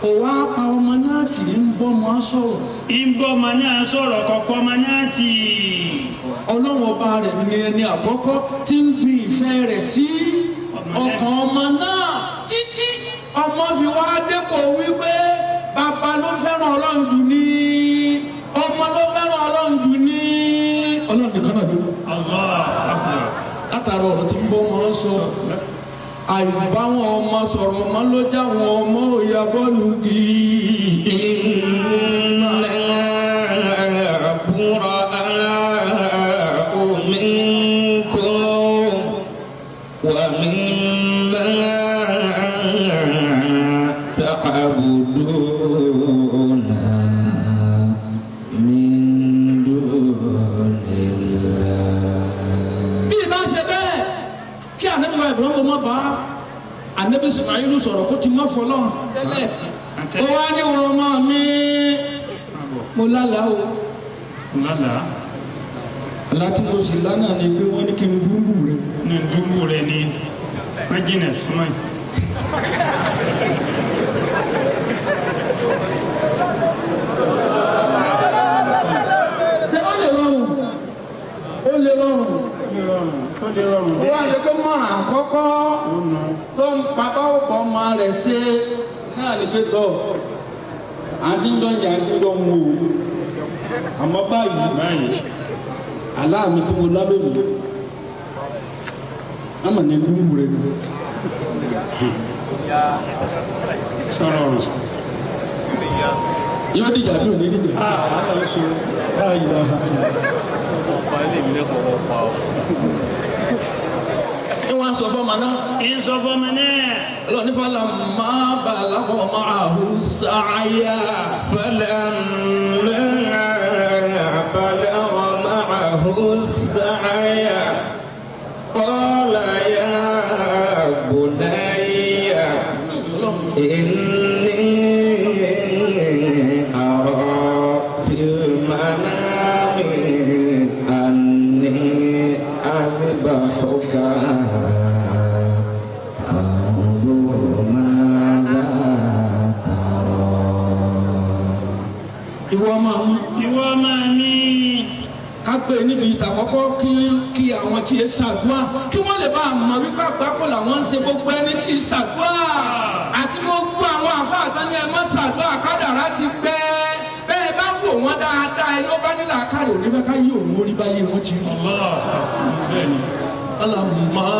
ó wá pa ọmọ náà tì í ń bọ́ ọmọ sọ̀rọ̀. ń bọ́ ọmọ náà sọ̀rọ̀ kọ̀ọ̀kan ọmọ náà tì í. ọlọ́run ọba rẹ̀ ni ẹni àkọ́kọ́ tí ń gbin ìfẹ́ rẹ̀ sí ọkàn ọmọ náà títí ọmọ fi wá dépò wípé bàbá ló fẹ́ràn ọlọ́run jù ní ọmọ ló fẹ́ràn ọlọ́run jù ní ọlọ́run nìkan náà dúró. Allahu akbar. látara ọ̀rọ̀ tí ń bọ́ wọn sọ àìbáwọn ọmọ sọ̀rọ̀ ọmọ ló já wọn ọmọ òyà bọ́ọ̀lù kì í. ومما تعبدون من دون الله. bí ìbá ṣe bẹ́ẹ̀ kí anabi wa Ibrahim ọmọ bá anabi Ismailu sọ̀rọ̀ kó ti mọ́ fọlọ́ tẹ́lẹ̀ ó wá ní wọn ọmọ mi mo lálàá o. lálàá. láti mo sì lánàá ni pé wọ́n ní kí n dúnbù rẹ. ní dúnbù rẹ ni májìnà súnmọ́ yìí. ṣé ó lè rọrùn ó lè rọrùn ó wá lè kó mọ̀ràn àkọ́kọ́ tó ń papá ọ̀pọ̀ ọmọ rẹ̀ ṣe náà ní pé tọ́ àti ń dán yà àti ń dán mú o àmọ́ báyìí aláàmì tí mo lá lónìí ama ní dúnbù rẹ sọ̀rọ̀ ọ̀rọ̀. yóò dìjà bí ò ní dìjà. káyìí la ha. ní wọ́n sọ fọ́ọ̀mù náà. ń sọ fọ́ọ̀mù náà. lọ́ọ̀ ní fọlá máa balagha ma'ahu sa'ya. فلما بلغ معه السعي قال يا بني إني أرى في المنام ká pé níbi ìtàkọ́kọ́ kí àwọn tí ì ṣàdúrà kí wọ́n lè bá a mọ̀ wípé àgbákò làwọn ń ṣe gbogbo ẹni tí ì ṣàdúrà àti gbogbo àwọn àfáà tán ní ẹ má ṣàdúrà kádàrá ti pẹ́ bẹ́ẹ̀ bá wò wọ́n dáadáa ẹni ó bá nílò àkàrò onífẹ́ ká yí òun orí báyé wọn ti rí. فلما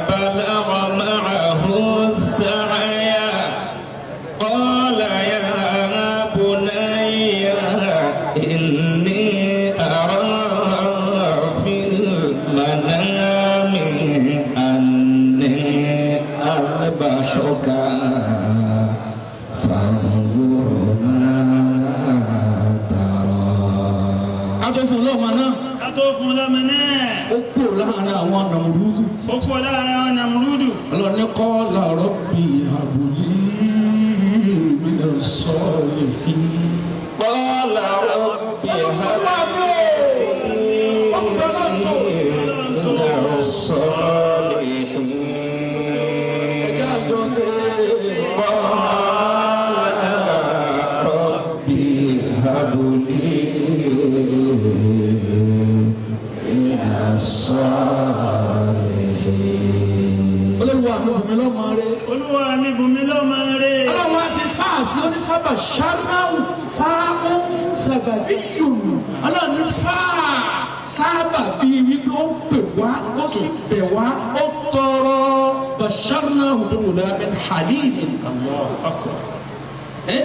بلغ معه السعي قال يا بني إني أرى في المنام أني أذبحك فانظر ماذا ترى. adófin lọ́mọ náà. kátó fún lọ́mọ náà. ó kú láàrin àwọn nàmúrúdù. ó kú láàrin àwọn nàmúrúdù. ọlọ́ni kọ́ làárọ̀ bí àbúlé mina salihin. قال رب هب لي من الصالحين. قال رب هب لي من الصالحين. olúwa mi bùnmi lọ́mọ rẹ̀. olúwa mi bùnmi lọ́mọ rẹ̀. ọlọ́run á fi fáàsì onífàbà ṣáláwù fáàmù sàbàbí yòòmù ọlọ́run ní fáà sábà bíi wípé ó pè wá ó sì bẹ̀ wá ó tọrọ bàṣáláwù tó wù lábẹ hàlíìmì.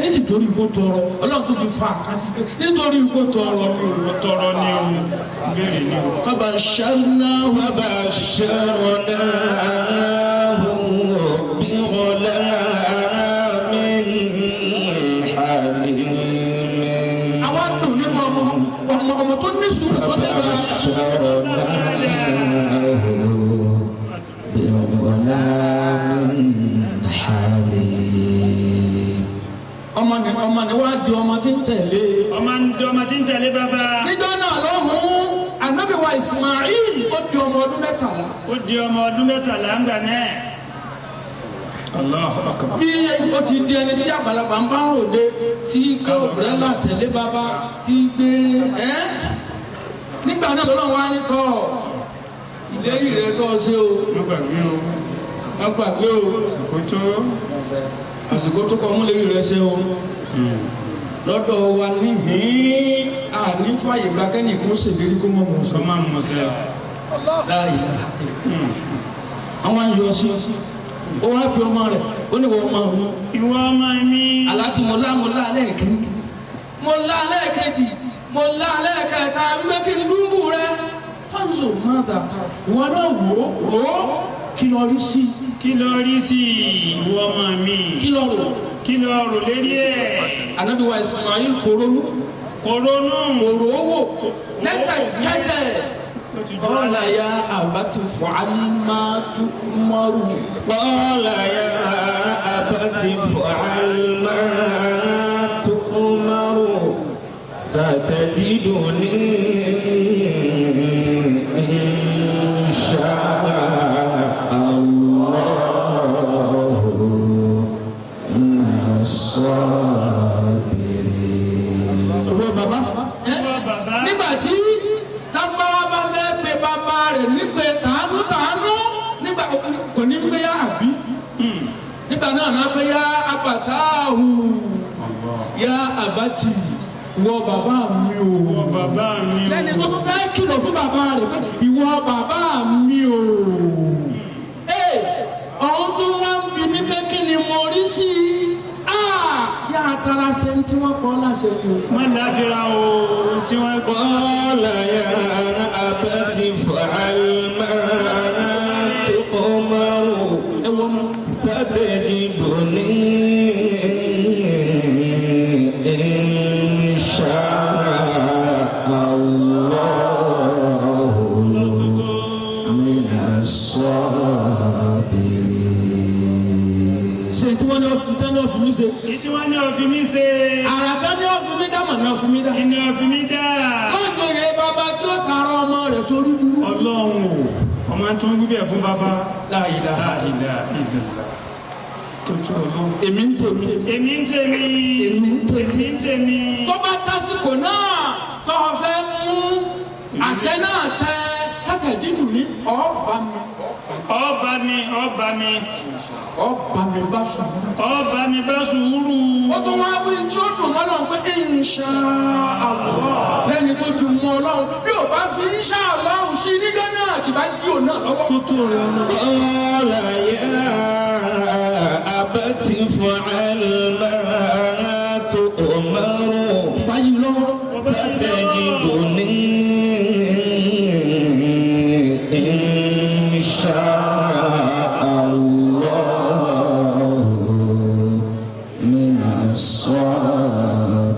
nítorí ikú tọrọ ọlọ́run tó fi fa àkásí pé nítorí ikú tọrọ ni o tọrọ ni o béèrè ni o. فبشرناه فبشرناه بغلام حليم. àwa dùn nínú ọmọ tó ní sùúrù tó ní bá. فبشرناه بغلام حليم. ọmọ ni wàá di ọmọ tí ń tẹ̀lé. ọmọ tí ń tẹ̀lé bàbá. níjọ́ náà lọ́hùn-ún Ànábì wa Ismail ó di ọmọ ọdún 13. ó di ọmọ ọdún 13 ńgbà náà. Allahu Akbar. bí ó ti di ẹni tí àgbàlagbà ń bá ń ròde tí ká òbúrẹ́là tẹ̀lé bàbá tí gbé ẹ́ nígbà náà lọ́lọ́run wá ní tọ́ ìlérí rẹ̀ tọ́ ṣe o má gbàgbé o. má gbàgbé o kótó. àsìkò tó kọ́ mú lérí rẹ̀ ṣe o lọ́dọ̀ wa níhìn àní fàyè gba kẹ́nìkan ṣèlérí kó mọ̀ mọ̀ sọ. sọ ma mọ̀ sẹ́. láàyè àwọn yọ sí ó wá bí ọmọ rẹ̀ ó ní wọ́n máa mú. ìwọ ọmọ mi. aláàtì mo lá lẹ́ẹ̀kejì mo lá lẹ́ẹ̀kejì mo lá lẹ́ẹ̀kẹta wípé kí n dúnbù rẹ fáńsò má dàtà ìwọ náà wò ó kí lọ rí sí. kí ló rí sí ìwọ ọmọ mi. kí lọ rò. kí ló rò lérí ẹ̀. Ànábì wa Ismail koronú kòrónú. òrò owó lẹ́sẹ̀kẹsẹ̀. قال يا أبت افعل ما تؤمر. قال يا أبت افعل ما تؤمر ستجدني إن شاء الله من الصابرين. bàbá nígbà tí lágbára bá fẹ́ pe bàbá rẹ̀ nípe tàánú nígbà kò ní pé yá àbí nígbà náà náà pé yá abàtáhù yá àbátì wọ bàbá mi o. ìwọ bàbá mi o. lẹ́ni tó fẹ́ kìlọ̀ fún bàbá rẹ̀ pé ìwọ bàbá mi o. ọ̀hún tó wá ń bi mí pé kí ni mo rí sí i. yá àtàrà ṣe ń tí wọ́n kọ́ láṣẹ ni o. má láfíra o tí wọ́n gbọ́. قال يا أبت افعل ما تؤمر ستجدني إن شاء الله من الصابرين. ṣe tí wọ́n ní ọ̀fìn mi ṣe. ìtí wọ́n ní ọ̀fìn mi ṣe. àràká ní ọ̀fìn mi dá mọ̀ ní ọ̀fìn mi dá. ìní ọ̀fìn mi dá. má jòyè bàbá tí ó tààrà ọmọ rẹ̀ sórí burú. ọlọ́run o ọmọ tó ń gbé fún bàbá. La ilaha ilà ìlà. èmi ń tèmi. èmi ń tèmi. èmi ń tèmi. èmi ń tèmi. tó bá tásìkò náà tó o fẹ́ mú àṣẹ náà ṣẹ sátẹ̀jìdù ní ọba mi. ọba mi ọba mi. ọba mi bá ṣubú. ọba mi bá sùúrù. ó tún wá wí tí ó dùn mọ́ lọ́wọ́ pé insha Allah lẹ́ni tó ti mú ọlọ́run bí ò bá fi insha Allah sí ní Ghana kì bá yí òun náà lọ́wọ́. tútù rẹ̀ ọ̀nà. قال يا أبت افعل ما تؤمر báyìí lọ́wọ́. ستجدني إن شاء الله من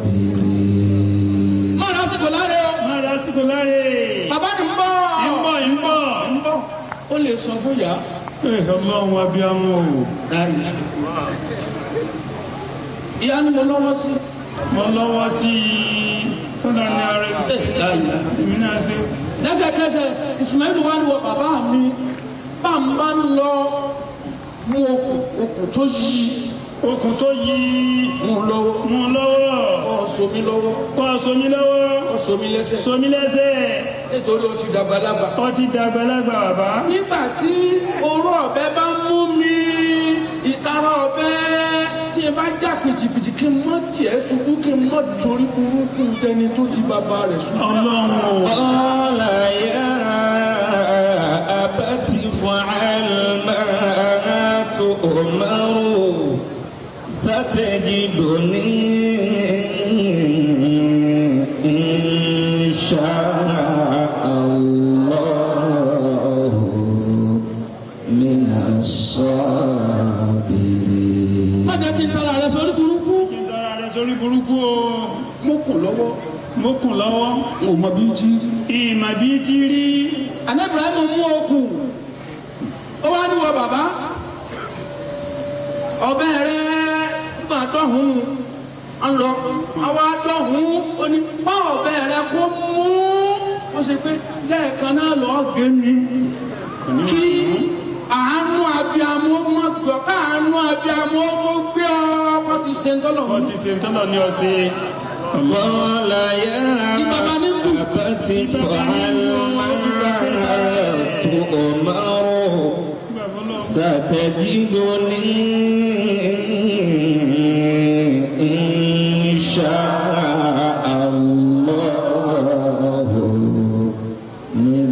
الصابرين. má lásìkò láre o. má lásìkò láre. bàbá ni ń bọ̀. ń bọ̀ ń bọ̀. ń bọ̀. ó lè sọ fún yàrá. ọlọ́run abiyamọ o. ìyá ni mo lọ́wọ́ sí. mo lọ́wọ́ sí i kódà ní ara èmi náà ṣe. lẹ́sẹ̀kẹsẹ̀ Ismail wà ní wọ bàbá mi bá ń bá ń lọ mú okùn tó yí. okùn tó yí. mú lọ́wọ́. mú lọ́wọ́. ọ̀sọ̀mi lọ́wọ́. ọ̀sọ̀mi lọ́wọ́. ọ̀sọ̀mi lẹ́sẹ̀. sọmi lẹ́sẹ̀. nítorí ó ti dàgbàlagbà. ó ti dàgbàlagbà bàbá. nígbà tí oró ọ̀bẹ bá mú mi ìtara ọ̀bẹ tí ẹ bá já pìtìpìtì kí n mọ tiẹ̀ ṣubú kí n mọ torí burúkú tẹni tó di bàbá rẹ̀ ṣubú. ọlọ́run o. قال يا أبت افعل ما تؤمر ستجدني إن شاء الله من الصابرين. má jẹ́ kí n tara rẹ̀ sórí burúkú. kí n tọ́ra rẹ sórí burúkú o. mo kùn lọ́wọ́. mo kùn lọ́wọ́. n ò mọ bí jí. ìmọ̀ bí ti rí. Ànábì Ibrahim mú okùn ó wá ní wọ bàbá ọ̀bẹ rẹ gbà dọ̀hún ń lọ àwa dọ̀hún ó ní pa ọ̀bẹ rẹ kó mú ó ṣe pé lẹ́ẹ̀kan náà lọ́ọ́ gé mi kí àánú abiyamọ má gbọ́ káàánú abiyamọ ó gbé ọ kó ti ṣe ń tọ́lọ̀ ó ti ṣe ń tọ́lọ̀ ní ọ̀sẹ̀. قال يا أبت افعل ما تؤمر ستجدني إن شاء الله من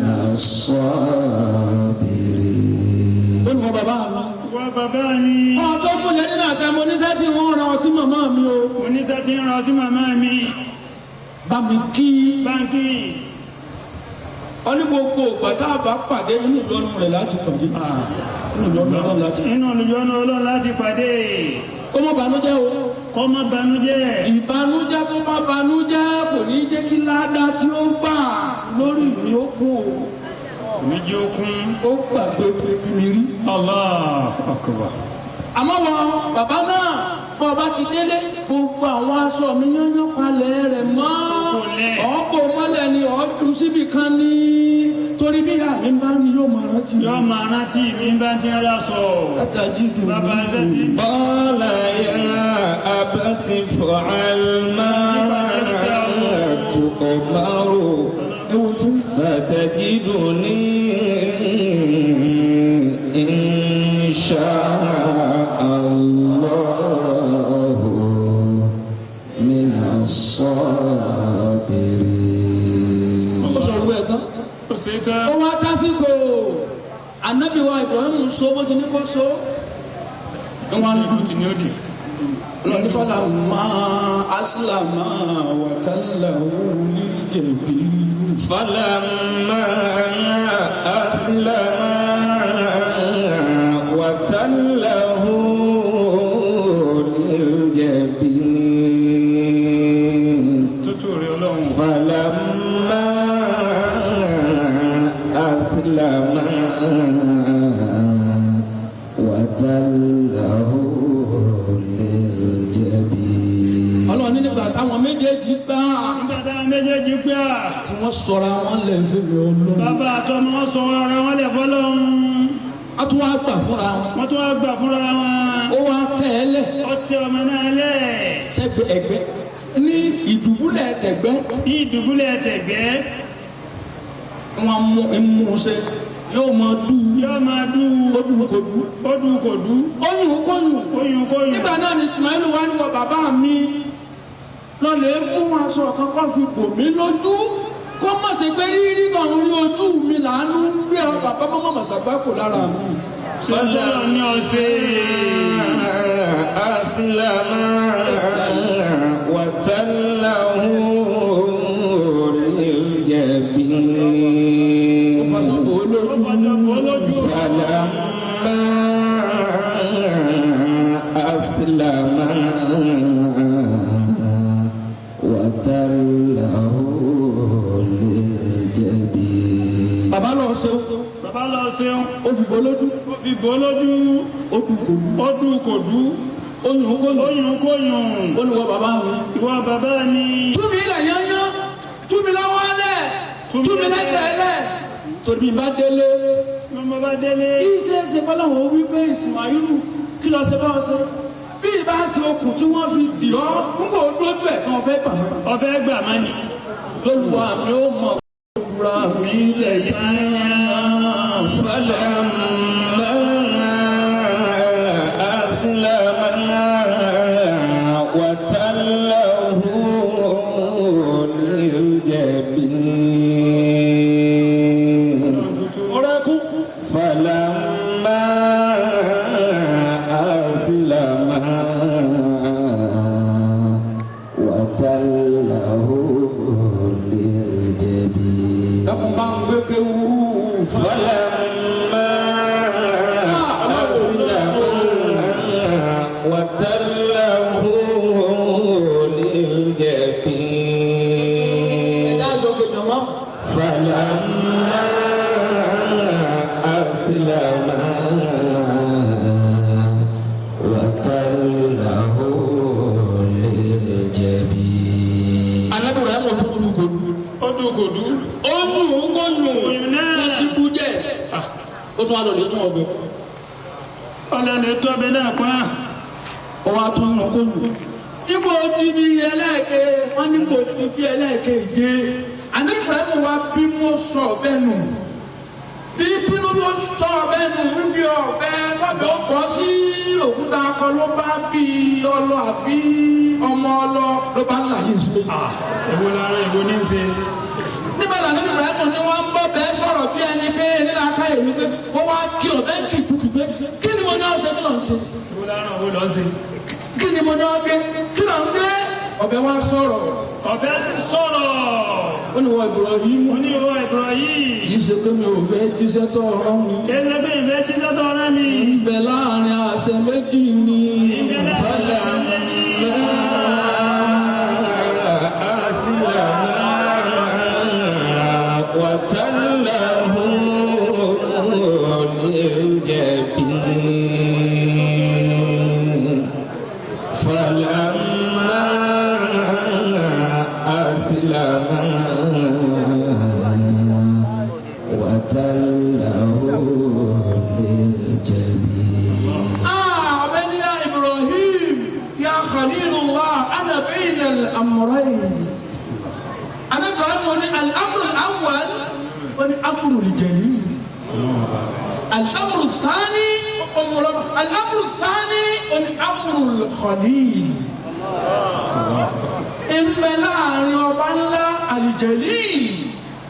الصابرين. ó ní wọ bàbá mi. wá bàbá mi. ọ̀tọ́ kò lè nínú àṣà mo níṣẹ́ tí wọ́n rán ọ sí màmá mi o. oníṣẹ́ tí ń rán sí màmá mi. bá mi kí. báńkì. ọ ní gbogbo ìgbà tá a bá pàdé inú ìlọ́nu rẹ̀ láti pàdé. inú ìlọ́nu rẹ̀ láti pàdé. inú olùjọ́nù ọlọ́run láti pàdé. kó má banújẹ́ o. kó má banújẹ́. ìbànújẹ́ tó bá banújẹ́ kò ní jẹ́ kí ládàá tí ó gbà lórí mi ó kún o. mi jẹ́ okun. ó gbàgbé mi rí. Allah akbar. àmọ́ wọn bàbá náà bọ́ ọba ti délé gbogbo àwọn aṣọ mi yányán palẹ̀ rẹ̀ mọ́ ọ̀pọ̀ mọ́lẹ̀ ni ọ̀ọ́dún síbi kan ní torí bí àmì bá ní yóò máa rántí. yóò máa rántí mi bá ti ń rà sọ. sátàjì dùn. bàbá ẹsẹ̀ ti. قال يا أبت افعل ما تؤمر ستجدني إن شاء الله من الصابرين. ó sọ wú ẹ̀ tán. ó ṣe tán. ó wá tásìkò Ànábì wa Ibrahim so bó ti ní kó so. wọ́n lù tí ní ó dì. lọ́ní fọlá máa asílámà wàtálàwù ní jẹ̀bi. فلما أسلما وتله للجبين tútù rẹ̀ ọlọ́run. فلما أسلما وتله للجبين. ọlọ́run nígbà táwọn méjèèjì gbà nígbà táwọn méjèèjì gbé à. tí wọ́n sọra wọn lẹ̀ fẹ́mi Ọlọ́run. bàbá àtọmọ wọn sọ ara wọn lẹ̀ fọlọ́run. a tún wá gbà fúnra wọn. wọ́n tún wá gbà fúnra wọn. ó wá tẹ̀ ẹ́ lẹ̀ ó tẹ ọmọ náà lẹ̀ sẹ́gbẹ̀ ẹ̀gbẹ́ ní ìdùbúlẹ̀ ẹ̀gbẹ́ ní ìdùbúlẹ̀ tẹ̀gbẹ́ wọn mú imú ṣe yóò máa dú yóò máa dú ó dùn kò dú ó dùn kò dú oyún kóyún oyún kóyún nígbà náà ni Ismail wá ní wọ bàbá mi lọ́lẹ̀ mú aṣọ kankan fi bò mí lójú kó má ṣe pé rírí kan rí ojú mi làánú gbé ọ bàbá mọ́ mọ̀ ṣàgbákò lára mi. sọlá ní ọ̀sẹ̀ aslama watallahu liljabin ó faṣọ bò ó lójú. falamma aslama watallahu liljabin. bàbá lọ ṣeun bàbá lọ ṣeun ó fi bò ó lójú ó fi bò ó lójú ó dùn kò dú ó dùn kò dú oyún kóyún oyún kóyún ó ní wọ bàbá mi. ìwọ bàbá mi tú mi ilẹ̀ yányán tú mi lọ́wọ́ lẹ̀ tú mi lẹ́sẹ̀ lẹ̀ torí bí n bá délé ọmọ bá délé iṣẹ́ ṣe fọlọ́wọ́ wípé Ismailu kí lọ ṣe bá ọ ṣe bí ìbá ṣe okùn tí wọ́n fi dì ọ́ nígbà ojú ẹ̀ kan fẹ́ gbà mọ́ ọfẹ́ gbà má ni lóluwà mi ó mọ̀ òkúra mi lẹ̀ yányán falamma aslama watallahu liljabin. ọ̀rẹ́kú falamma aslama watallahu liljabin. dákun bá ń gbé kéwú فلما أسلم وتله للجبين ẹ̀dá àjọkè jọmọ́ فلما أسلم وتله للجبين. alábùrẹ́ mọ̀ tó dùn kò dùn. ó dùn kò dú oyún kóyún oyún náà ó sì kú jẹ́ ó tún wà lórí tún ọbẹ̀ ọlọ́ni tó ọbẹ̀ náà pa ó wá tún nù kóyún. ibo di bí ẹlẹ́ẹ̀kẹ́ wọ́n ní ibo di bí ẹlẹ́ẹ̀kẹ́ ìje àníbùrẹ́ mọ̀ wá bínú sọ ọbẹ̀ nù bí bínú ló sọ ọbẹ̀ nù níbi ọbẹ̀ tọ́bẹ̀ ó bọ́ sí òkúta akọ ló bá bí ọlọ àbí ọmọ ọlọ ló bá ń là yìí sí. èwo lára èwo ní í ṣe nígbà tí àná bíbélì ẹ̀kọ́ ni wọ́n ń bọ́ bẹ́ẹ̀ sọ̀rọ̀ bí ẹni pé nílá káyọ̀ wípé wọ́n wá kí ọ̀bẹ kì í kúkú pé kí ni mo ní ọ̀sẹ̀ kí ló ń ṣe èwo lára òwò lọ ṣe kí ni mo ní ọ̀gẹ́ kí ló ń gbé ọ̀bẹ wá sọ̀rọ̀ ọbẹ̀ sọ̀rọ̀ ó ní wọ́n ìbúrọ̀ yìí mú oníwọ ìbúrọ̀ yìí kì í ṣe pé mi ò fẹ́ jíṣẹ́ tó ọ̀rọ̀ mi kéde pé ìfẹ́ jíṣẹ́ tó rẹ́ mi ń bẹ láàrin àṣẹ méjì ni وتله للجبين فلما أسلم وتله للجبين. ọ̀bẹ ní ya Ibrahim ya Khalilullah ana bayna al-amrayn. أنا بقول الأمر الأول والأمر الجليل. الأمر الثاني والأمر الخليل. إنبلاني وبلا الجليل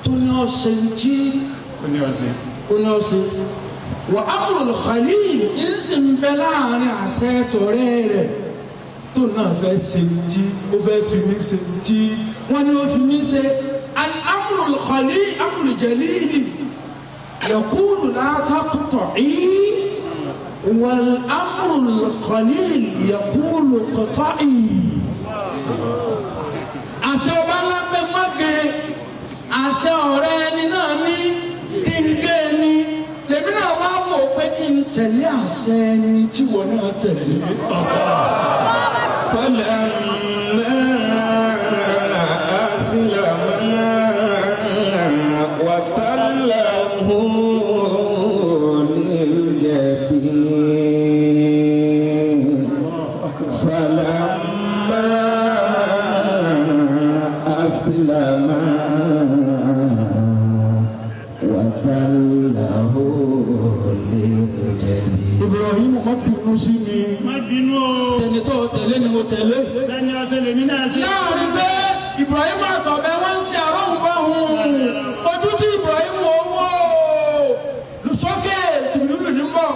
تنوسنتي وأمر الخليل إنسان بلاني عسيتوريري tó náà fẹ́ ṣe jí ó fẹ́ fi mí ṣe jí wọ́n ní ó fi mí ṣe al-amrul khalil amrul jalil yaqulu la taqta'i wal-amrul khalil yaqulu qta'i. àṣẹ ọba lápẹ́ mọ́gẹ́ àṣẹ ọ̀rẹ́ ẹni náà ní kí n gé ni lèmi náà wá wò pé kí n tẹ̀lé àṣẹ ẹni tí wọ́n náà tẹ̀lé. فلما أسلم وتله للجبين أسلما وتله للجبين. Ibrahim má bínú sí mi. má bínú o. Tẹni tó tẹ̀lé ni mo tẹ̀lé. lẹ́ni ọ̀sẹ̀ lèmi náà ṣe. Láàrin pé Ibrahim àtọ̀bẹ wọ́n ń ṣe àrọ́hùn báhùn. Ojú tí Ibrahim wò wò lùsọ́kè tìbìlì ní bọ̀.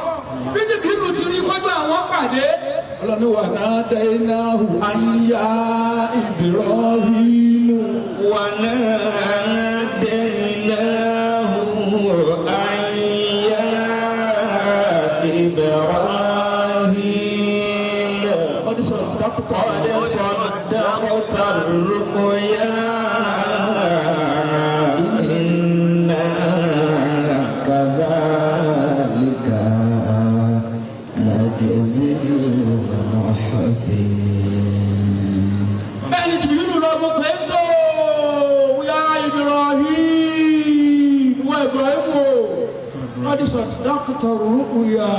Bí tìbìlì ti rí gbọ́dọ̀ àwọn pàdé. Ọlọ́ni wà náà daynahu ayya Ibrahim. وناديناه أن يا إبراهيم قد صدقت الرؤيا إنا كذلك نجزي المحسنين. Bẹ́ẹ̀ni jìbìlì lọ bó pé tó ya Ibrahim wọ Ibrahim o qad saddaqta ru'ya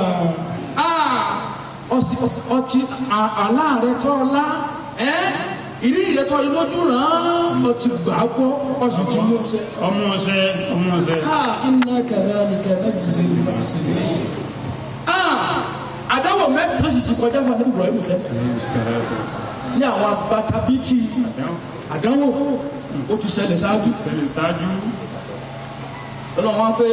ọtí aláàrẹ tó ọlá ìrírí rẹ tó lójú rán ọtí gbàgbọ́ ọsì tí mú ṣe. ọmọ ọsẹ. inna kadhalika najzi al-muhsinin. àdáwò mẹ́sàn-án sì ti kọjá fún adébí Ibrahim kẹ́ ní àwọn abatabítì àdánwò ó ti ṣẹlẹ̀ ṣáájú. Ọlọ́run wá pé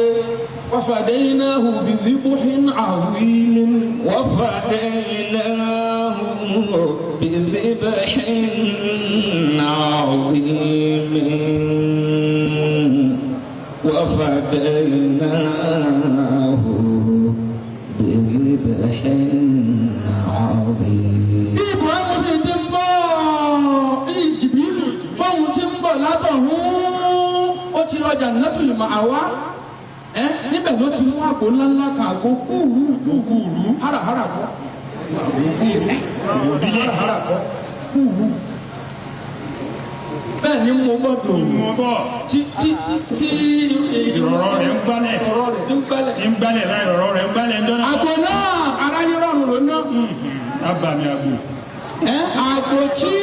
wafadaynahu bidhibhin adhim. وفديناه بذبح عظيم وفديناه بذبح عظيم. Bí Ibrahim sì ti ń bọ̀ bí Jìbìlù bóun ti ń bọ̀ látọ̀hún ó ti lọ Jannatul Ma'wa níbẹ̀ ló ti mú àgbo ńláńlá kan àgbo kúrú háràhárà kọ́ háràhárà kọ́ kúrú bẹ́ẹ̀ ni mo gbọ́dọ̀ tí ìrọ̀rọ̀ rẹ̀ ń gbálẹ̀. ọ̀rọ̀ rẹ̀ ń gbálẹ̀. tí ń gbálẹ̀ láì rọ̀rọ̀ rẹ̀ ń gbálẹ̀ ń jọ́nà. àgbo náà aráyé rọrùn ló ná. abàmì àgbò. àgbo tí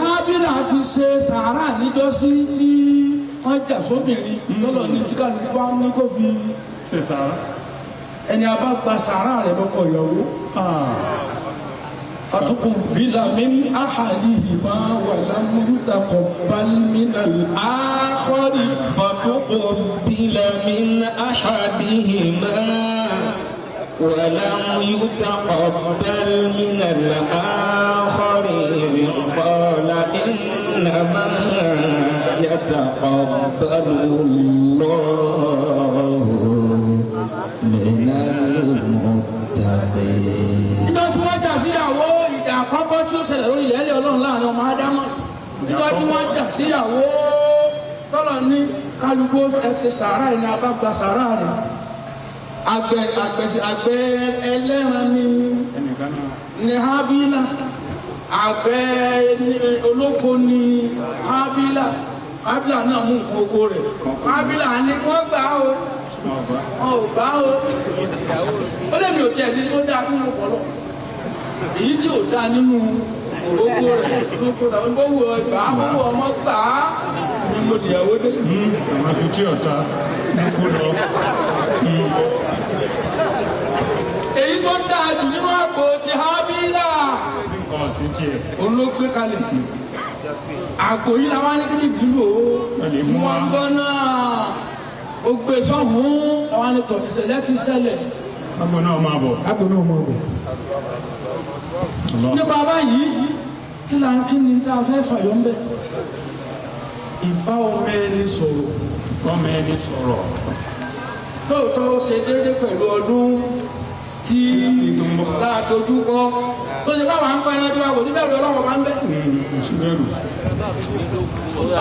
Hábílà fi ṣe sàárà níjọ́sí tí wọ́n jà sóbìnrin tọ́lọ̀ ní tí kálukú bá ní kó fi ṣe sàárà. ẹni a bá gba sàárà rẹ̀ lọ́kọ ìyàwó. فتقبل من أحدهما ولم يتقبل من الآخر. فتقبل من أحدهما ولم يتقبل من الآخر قال إنما يتقبل الله من المتقين. nígbà tí wọ́n jà síyàwó ìjà àkọ́kọ́ tí ó ṣẹlẹ̀ lórí ilẹ̀ ẹlẹ́ ọlọ́run láàrin ọmọ ádámọ̀ nígbà tí wọ́n jà síyàwó tọ́lọ̀ ní kálukú ẹsẹ̀ sàárà ìní abágbà sàárà rẹ̀ àgbẹ̀ ẹlẹ́ran ní Hábílà àgbẹ̀ olóko ní Hábílà náà mú nǹkan oko rẹ̀ Hábílà ní wọ́n gbà ó wọn ò gbà ó ó lè mi ò tiẹ̀ ní tó dáa nínú ọpọlọ èyí tí ò dáa nínú oko rẹ̀ lóko náà bó wù ọ gbà á bó wù ọmọ gbà á ni mo ṣèyàwó dé. àwọn aṣọ tí ọ̀tá ló kó lọ. èyí tó dáa jù nínú àpò ti Hábílà nǹkan ọ̀sìn tiẹ̀. òun ló gbé kalẹ̀ àpò yìí làwọn anìkíní dúró wọn gbọ́ náà ó gbé sọ́hún àwọn anìtọ̀ ìṣẹ̀lẹ̀ ti ṣẹlẹ̀. agbo náà máa bọ̀. nípa báyìí kí ni tá a fẹ́ fàyọ́ ń bẹ̀ ìbá ọmọ ẹni sọ̀rọ̀. ọmọ ẹni sọ̀rọ̀. lóòótọ́ ó ṣe déédé pẹ̀lú ọdún tí láàdójúkọ tó ṣe báwa ń pẹ́ẹ́rẹ́ tí wàá kò sí bẹ́ẹ̀ lọ ọlọ́wọ́ máa ń bẹ́.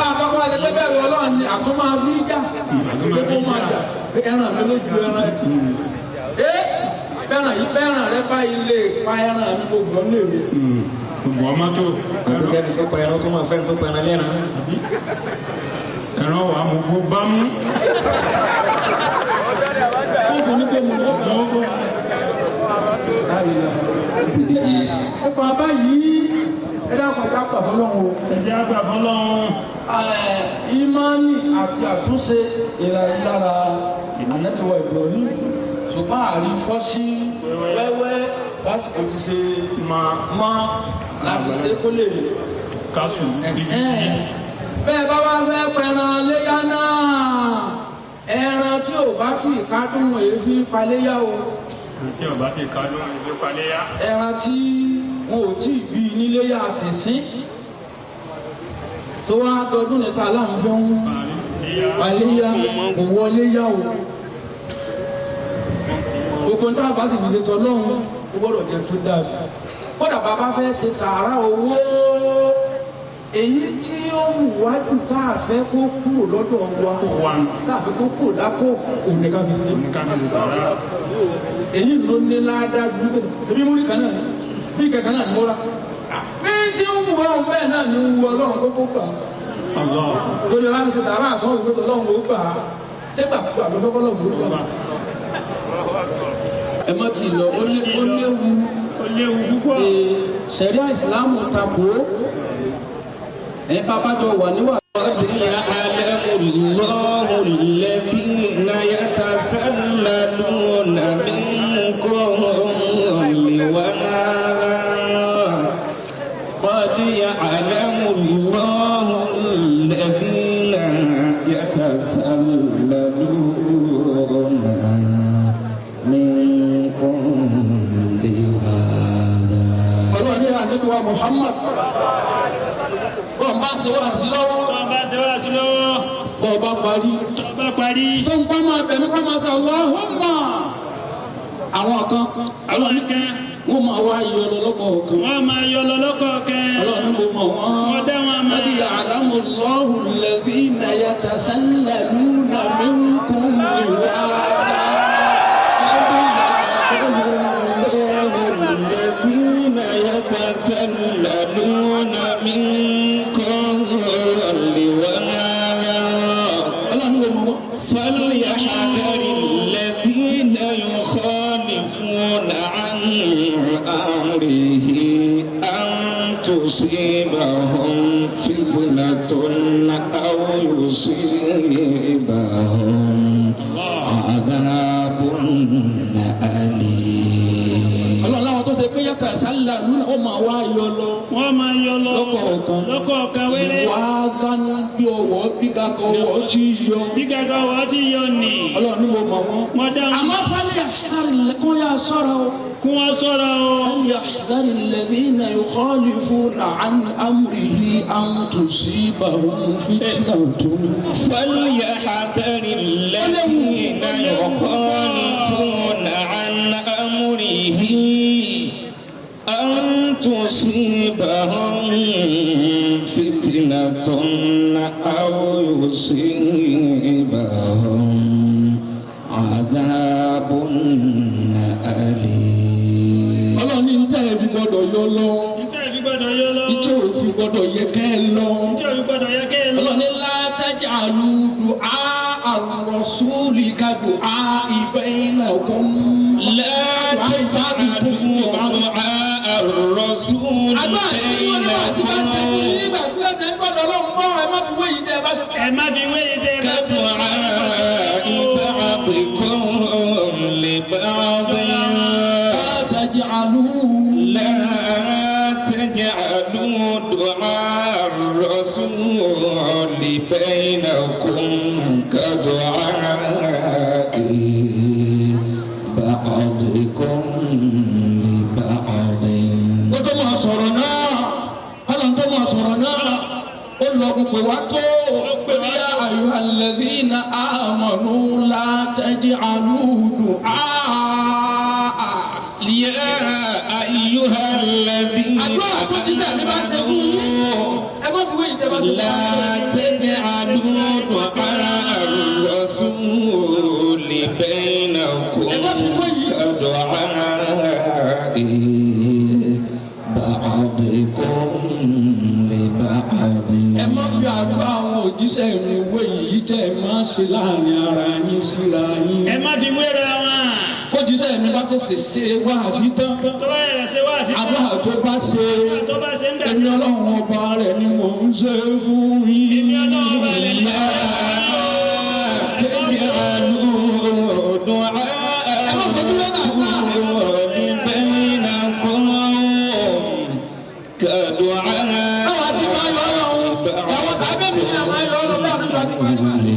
àkọ́kọ́ àti pé bẹ́ẹ̀ lọ ọlọ́run ni àtúmọ̀ fi jà gbogbo máa jà ẹran mi ló ju ẹran ẹ̀ bẹ́ẹ̀ràn rẹ bá ilé pa ẹran mi gbogbo ọ̀nà èmi. gbogbo ọmọ tó. àbíkẹ́ni tó pa ẹran tó máa fẹ́ni tó pa ẹran lẹ́ran. ẹran wà mú gbó bámú. ó fún ní pé mo lọ gbọ́. nípa báyìí ẹ dákun ẹ̀dá pà fọlọ́run o. ẹ̀jẹ̀ àgbà fọlọ́run. ìmánì àti àtúnṣe ìlàrí lára ànẹ́tọ̀wọ̀ Ibrahim ṣùgbọ́n àrífọ́ sí wẹ́wẹ́ lásìkò ti ṣe mọ́ láti ṣe kó lè kásù bẹ́ẹ̀ bá wá fẹ́ pẹran léyà náà ẹran tí ò bá tí kádùn èéfín paléyà o. tí ò bá tí kádùn èéfín paléyà. ẹran tí wọn ò tí bí níléyà àti sín tó wá dọdún níta aláàmú fẹ́ ń paléyà kò wọlé yá o. gbogbo ní tábà sì fi ṣe tọ́ lọ́hùn ó gbọ́dọ̀ jẹ́ tó dáa kódà bàbá fẹ́ ṣe sàárà owó èyí tí ó wù wájú tá a fẹ́ kó kúrò lọ́dọ̀ wa tá a fẹ́ kó kúrò lákò òun ní ká fi ṣe. èyí ló ní ládàá ju bí múlí kan náà bí kankan náà ní wọ́n rà bí tí ń wù ọ́ bẹ́ẹ̀ náà ní wù ọlọ́run kó kó gbà á. torí ọlọ́run ti sàárà àtọ́wò ìgbésẹ̀ ọlọ́run ó gbà á ṣé gbàgbọ́ àgbẹ̀fọ́ ọlọ́run ó gbà á. ẹ má ti lọ ó léwu púpọ̀. ṣẹ̀ríà ìsìlámù takò ẹ bàbá jọ wà níwà. قد يعلم الله الذين يتسللون منكم لواذا قد يعلم الله الذين يتسللون منكم لواذا. ọlọ́run ní àdébí wa Muhammad bọ́n bá ṣe wá sí lọ́wọ́. bọ́n bá parí. tó ń kọ́ máa bẹ̀mí kọ́ máa sọ Allahumma. àwọn kan. wọ́n máa wá yọ lọ́kọ̀ọ̀kan. ọlọ́run ló mọ̀ wọ́n. qad ya'lamu Allahu alladhina yatasallaluna minkum liwaadha. الذين يتسللون منكم لواذا فليحذر الذين يخالفون عن أمره أن تصيبهم فتنة أو يصيبهم عذاب أليم. pé yàtọ̀ sálà nínú ó máa wá yọ lọ. wọ́n máa yọ lọ lọ́kọ̀ọ̀kan wẹ́rẹ́. wà á dánú bí ọwọ́ bíga kan ọwọ́ tí yọ. bíga kan ọwọ́ tí yọ ni. ọlọ́run ní mo mọ̀ wọ́n. mo dáhùn. àmọ́ fálẹ̀ àṣàrì kó yà sọ́ra o. kó wọ́n sọ́ra o. fálẹ̀ àṣàrì alladhina yukhalifuna an amrihi an tusibahum fitnatun. فليحذر الذين يخالفون عن أمره أن تصيبهم فتنة أو يصيبهم عذاب أليم. ọlọ́run ní níta ẹ̀ fi gbọ́dọ̀ yọ lọ. níta ò fi gbọ́dọ̀ yẹ kẹ́ ẹ lọ. ọlọ́run ní la taj'alu du'a ar-rasuli ka du'a'i bainakum. لا تجعلوا دعاء الرسول كدعاء بعضكم لبعض. لا تجعلوا دعاء الرسول بينكم كدعاء بعضكم لبعض. tó máa sọ̀rọ̀ náà ọlọ́run tó máa sọ̀rọ̀ náà ó lọ gbogbo wa tó yá ayyuhal ladhina amanu la taj'alu du'a. يا أيها الذين آمنوا لا تجعلوا دعاء الرسول بينكم كدعاء بعضكم لبعض. ẹ má fi àdúrà àwọn òjíṣẹ́ ìrìnwé yìí tẹ́ ẹ má ṣe láàrin ara yín síra yín. ẹ má fi wéra wọn. kó jíṣẹ́ mi bá ṣẹ̀ṣẹ̀ ṣe wáàsí tán tó bá yẹn ṣe wá sí àdúrà tó bá ṣe tó bá ṣe ń bẹ̀ èmi ọlọ́run ọba rẹ̀ ni mò ń ṣe fún yín. èmi ọlọ́run ọba rẹ̀ ni tẹ́jẹ́ àlùdùn àárẹ̀ bẹ́ẹ̀ náà kọ́ kẹ́dùn àárẹ̀. àwọn àti máa yọ ọlọ́run àwọn sábẹ́ mi náà máa yọ ọlọ́run náà nígbà tí wọ́n ti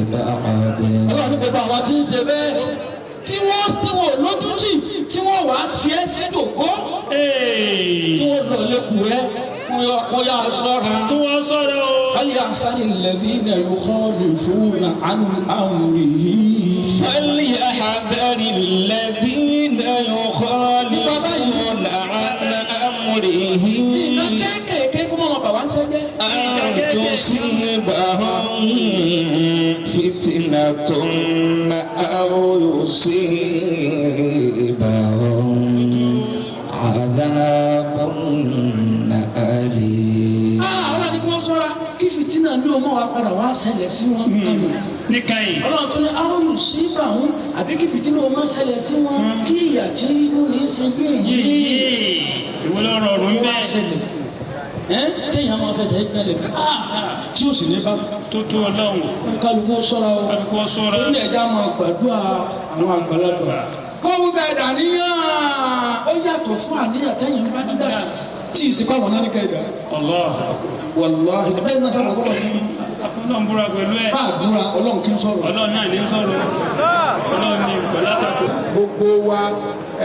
ọlọ́run gbogbo àwọn tí ń ṣe bẹ́ẹ̀ tí wọ́n lójútì tí wọ́n wàá fi ẹ́ sí dògbó tí wọ́n lọ lẹ́kùn rẹ kó yá sọ́ra. tó wọ́n sọ̀rọ̀ o. فليحذر الذين يخالفون عن أمره فليحذر الذين يخالفون عن أمره أن تصيبهم فتنة أو يصيبهم عذاب أليم. fìtínà ní ọmọ wa padà wá ṣẹlẹ̀ sí wọn nìkan yìí. ọlọ́run tó ní arúgbó sí ìbàwọ́n àbí kí fìtínà ọmọ ṣẹlẹ̀ sí wọn kí ìyà tí ó ní ṣe bí èyí ìwọ lọ rọrùn bẹ́ẹ̀. ṣẹlẹ̀ téèyàn máa fẹsẹ̀ gbẹlẹ̀ tí ó sì ní bá tó tó ọlọ́run. kálukú sọ́ra o kálukú sọ́ra. ó lè dá máa gbàdúrà àwọn àgbàlagbà. kọ́wé bẹ́ẹ̀ dàníyàn ó yàtọ̀ fún àníyàn téèyàn bá dídá tí ìsìnkú àwọn náà ní kẹ́ẹ̀dá. wàláhì bẹ́ẹ̀ náà sábà kọ́kọ́ fún mi. àfọlọ́n búra pẹ̀lú ẹ̀. bá a búra ọlọ́run kí n sọ̀rọ̀. ọlọ́run náà ní sọ̀rọ̀. ọlọ́run ní ìgbàlá tako. gbogbo wa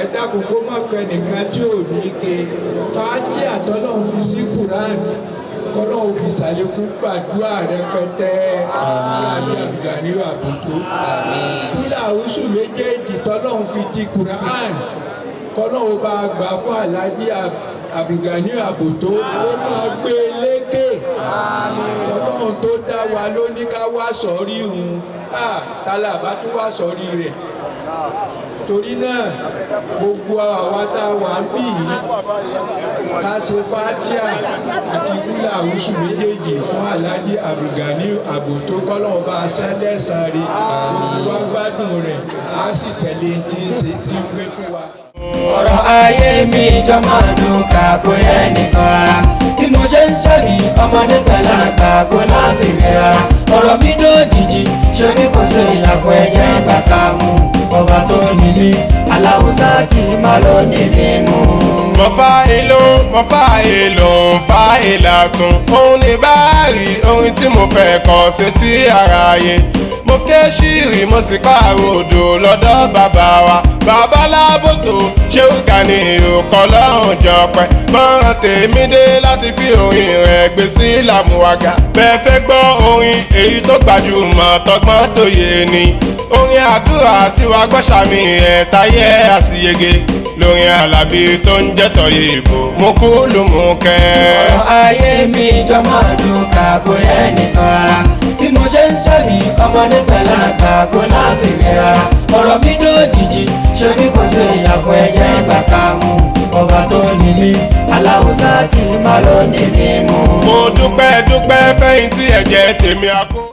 ẹ dákun kó má kọ ẹnìkan tí ò ní ke fàájì àtọ́lọ́hún fi sí Quran kọ́lọ́hún fi sàlékún gbàdúrà rẹpẹtẹ aláàbí àbùgàní àbùtó kúlà oṣù méjèèjì tọ́lọ́hún fi ti Quran kọ́lọ́hún bá gbà fún aláàjì àbùgàní àbùtó ó máa gbé lékè kọ́lọ́hún tó dá wa ló ní ká wá sọ̀rí òun tálà bá tún wá sọ̀rí rẹ̀ torí náà gbogbo àwa tá a wà ń bì yìí ká ṣe fatia àti kúlà oṣù méjèèjì fún aláàjì àbùgàní àbòtó kọ́lọ́hún bá a sẹ́lẹ̀ sáré gbogbo wa gbádùn rẹ̀ á sì tẹ̀lé tí ń ṣe tí ń gbé fún wa. ọ̀rọ̀ ayé mi jọmọ́ dùkà kò yẹ nìkan rárá bí mo ṣe ń sẹ́mi ọmọdé pẹ̀lú àgbà kò láfi mi rárá ọ̀rọ̀ mi dòjìjì ṣé bí kò sí ìyàfọ̀ ẹ̀jẹ̀ bàtà mu ọba tó ní mi aláwùsá tí máa ló ní mi mú. mọ̀fá èlò ń fa ìlà tún òun ní báàrí orin tí mo fẹ́ kọ sétí aráyé mo ké ṣírí mo sì pààrọ̀ odò lọ́dọ̀ bàbá wa bàbá lábòtò Ṣéhù Gani òkò lọ́rùn jọpẹ́ mọ́ràn tèmi dé láti fi orin rẹ̀ gbé sí làmúwàgà bẹ́ẹ̀ fẹ́ gbọ́ orin èyí tó gbajúmọ̀ tọgbọ́n tó yé ni orin àdúrà tí wàá gbọ́ sàmì ẹ̀ táyé àṣìyege lórin Àlàbí tó ń jẹ́ tọ̀yé ìbò mo kú ló mú kẹ́. ọ̀rọ̀ ayé mi jọmọ́ dùkà kò yẹ nìkan rárá bí mo ṣe ń sẹ́mi ọmọdé pẹ̀lú àgbà kò láfi mi rárá ọ̀rọ̀ mi dòjìjì ṣé bí kò sí ìyàfọ̀ ẹ̀jẹ̀ bàtà mu ọba tó ní mi aláwùsá tí máa ló ní mi mú. mo dúpẹ́ fẹ́yìntì ẹ̀jẹ̀ tèmi àkó.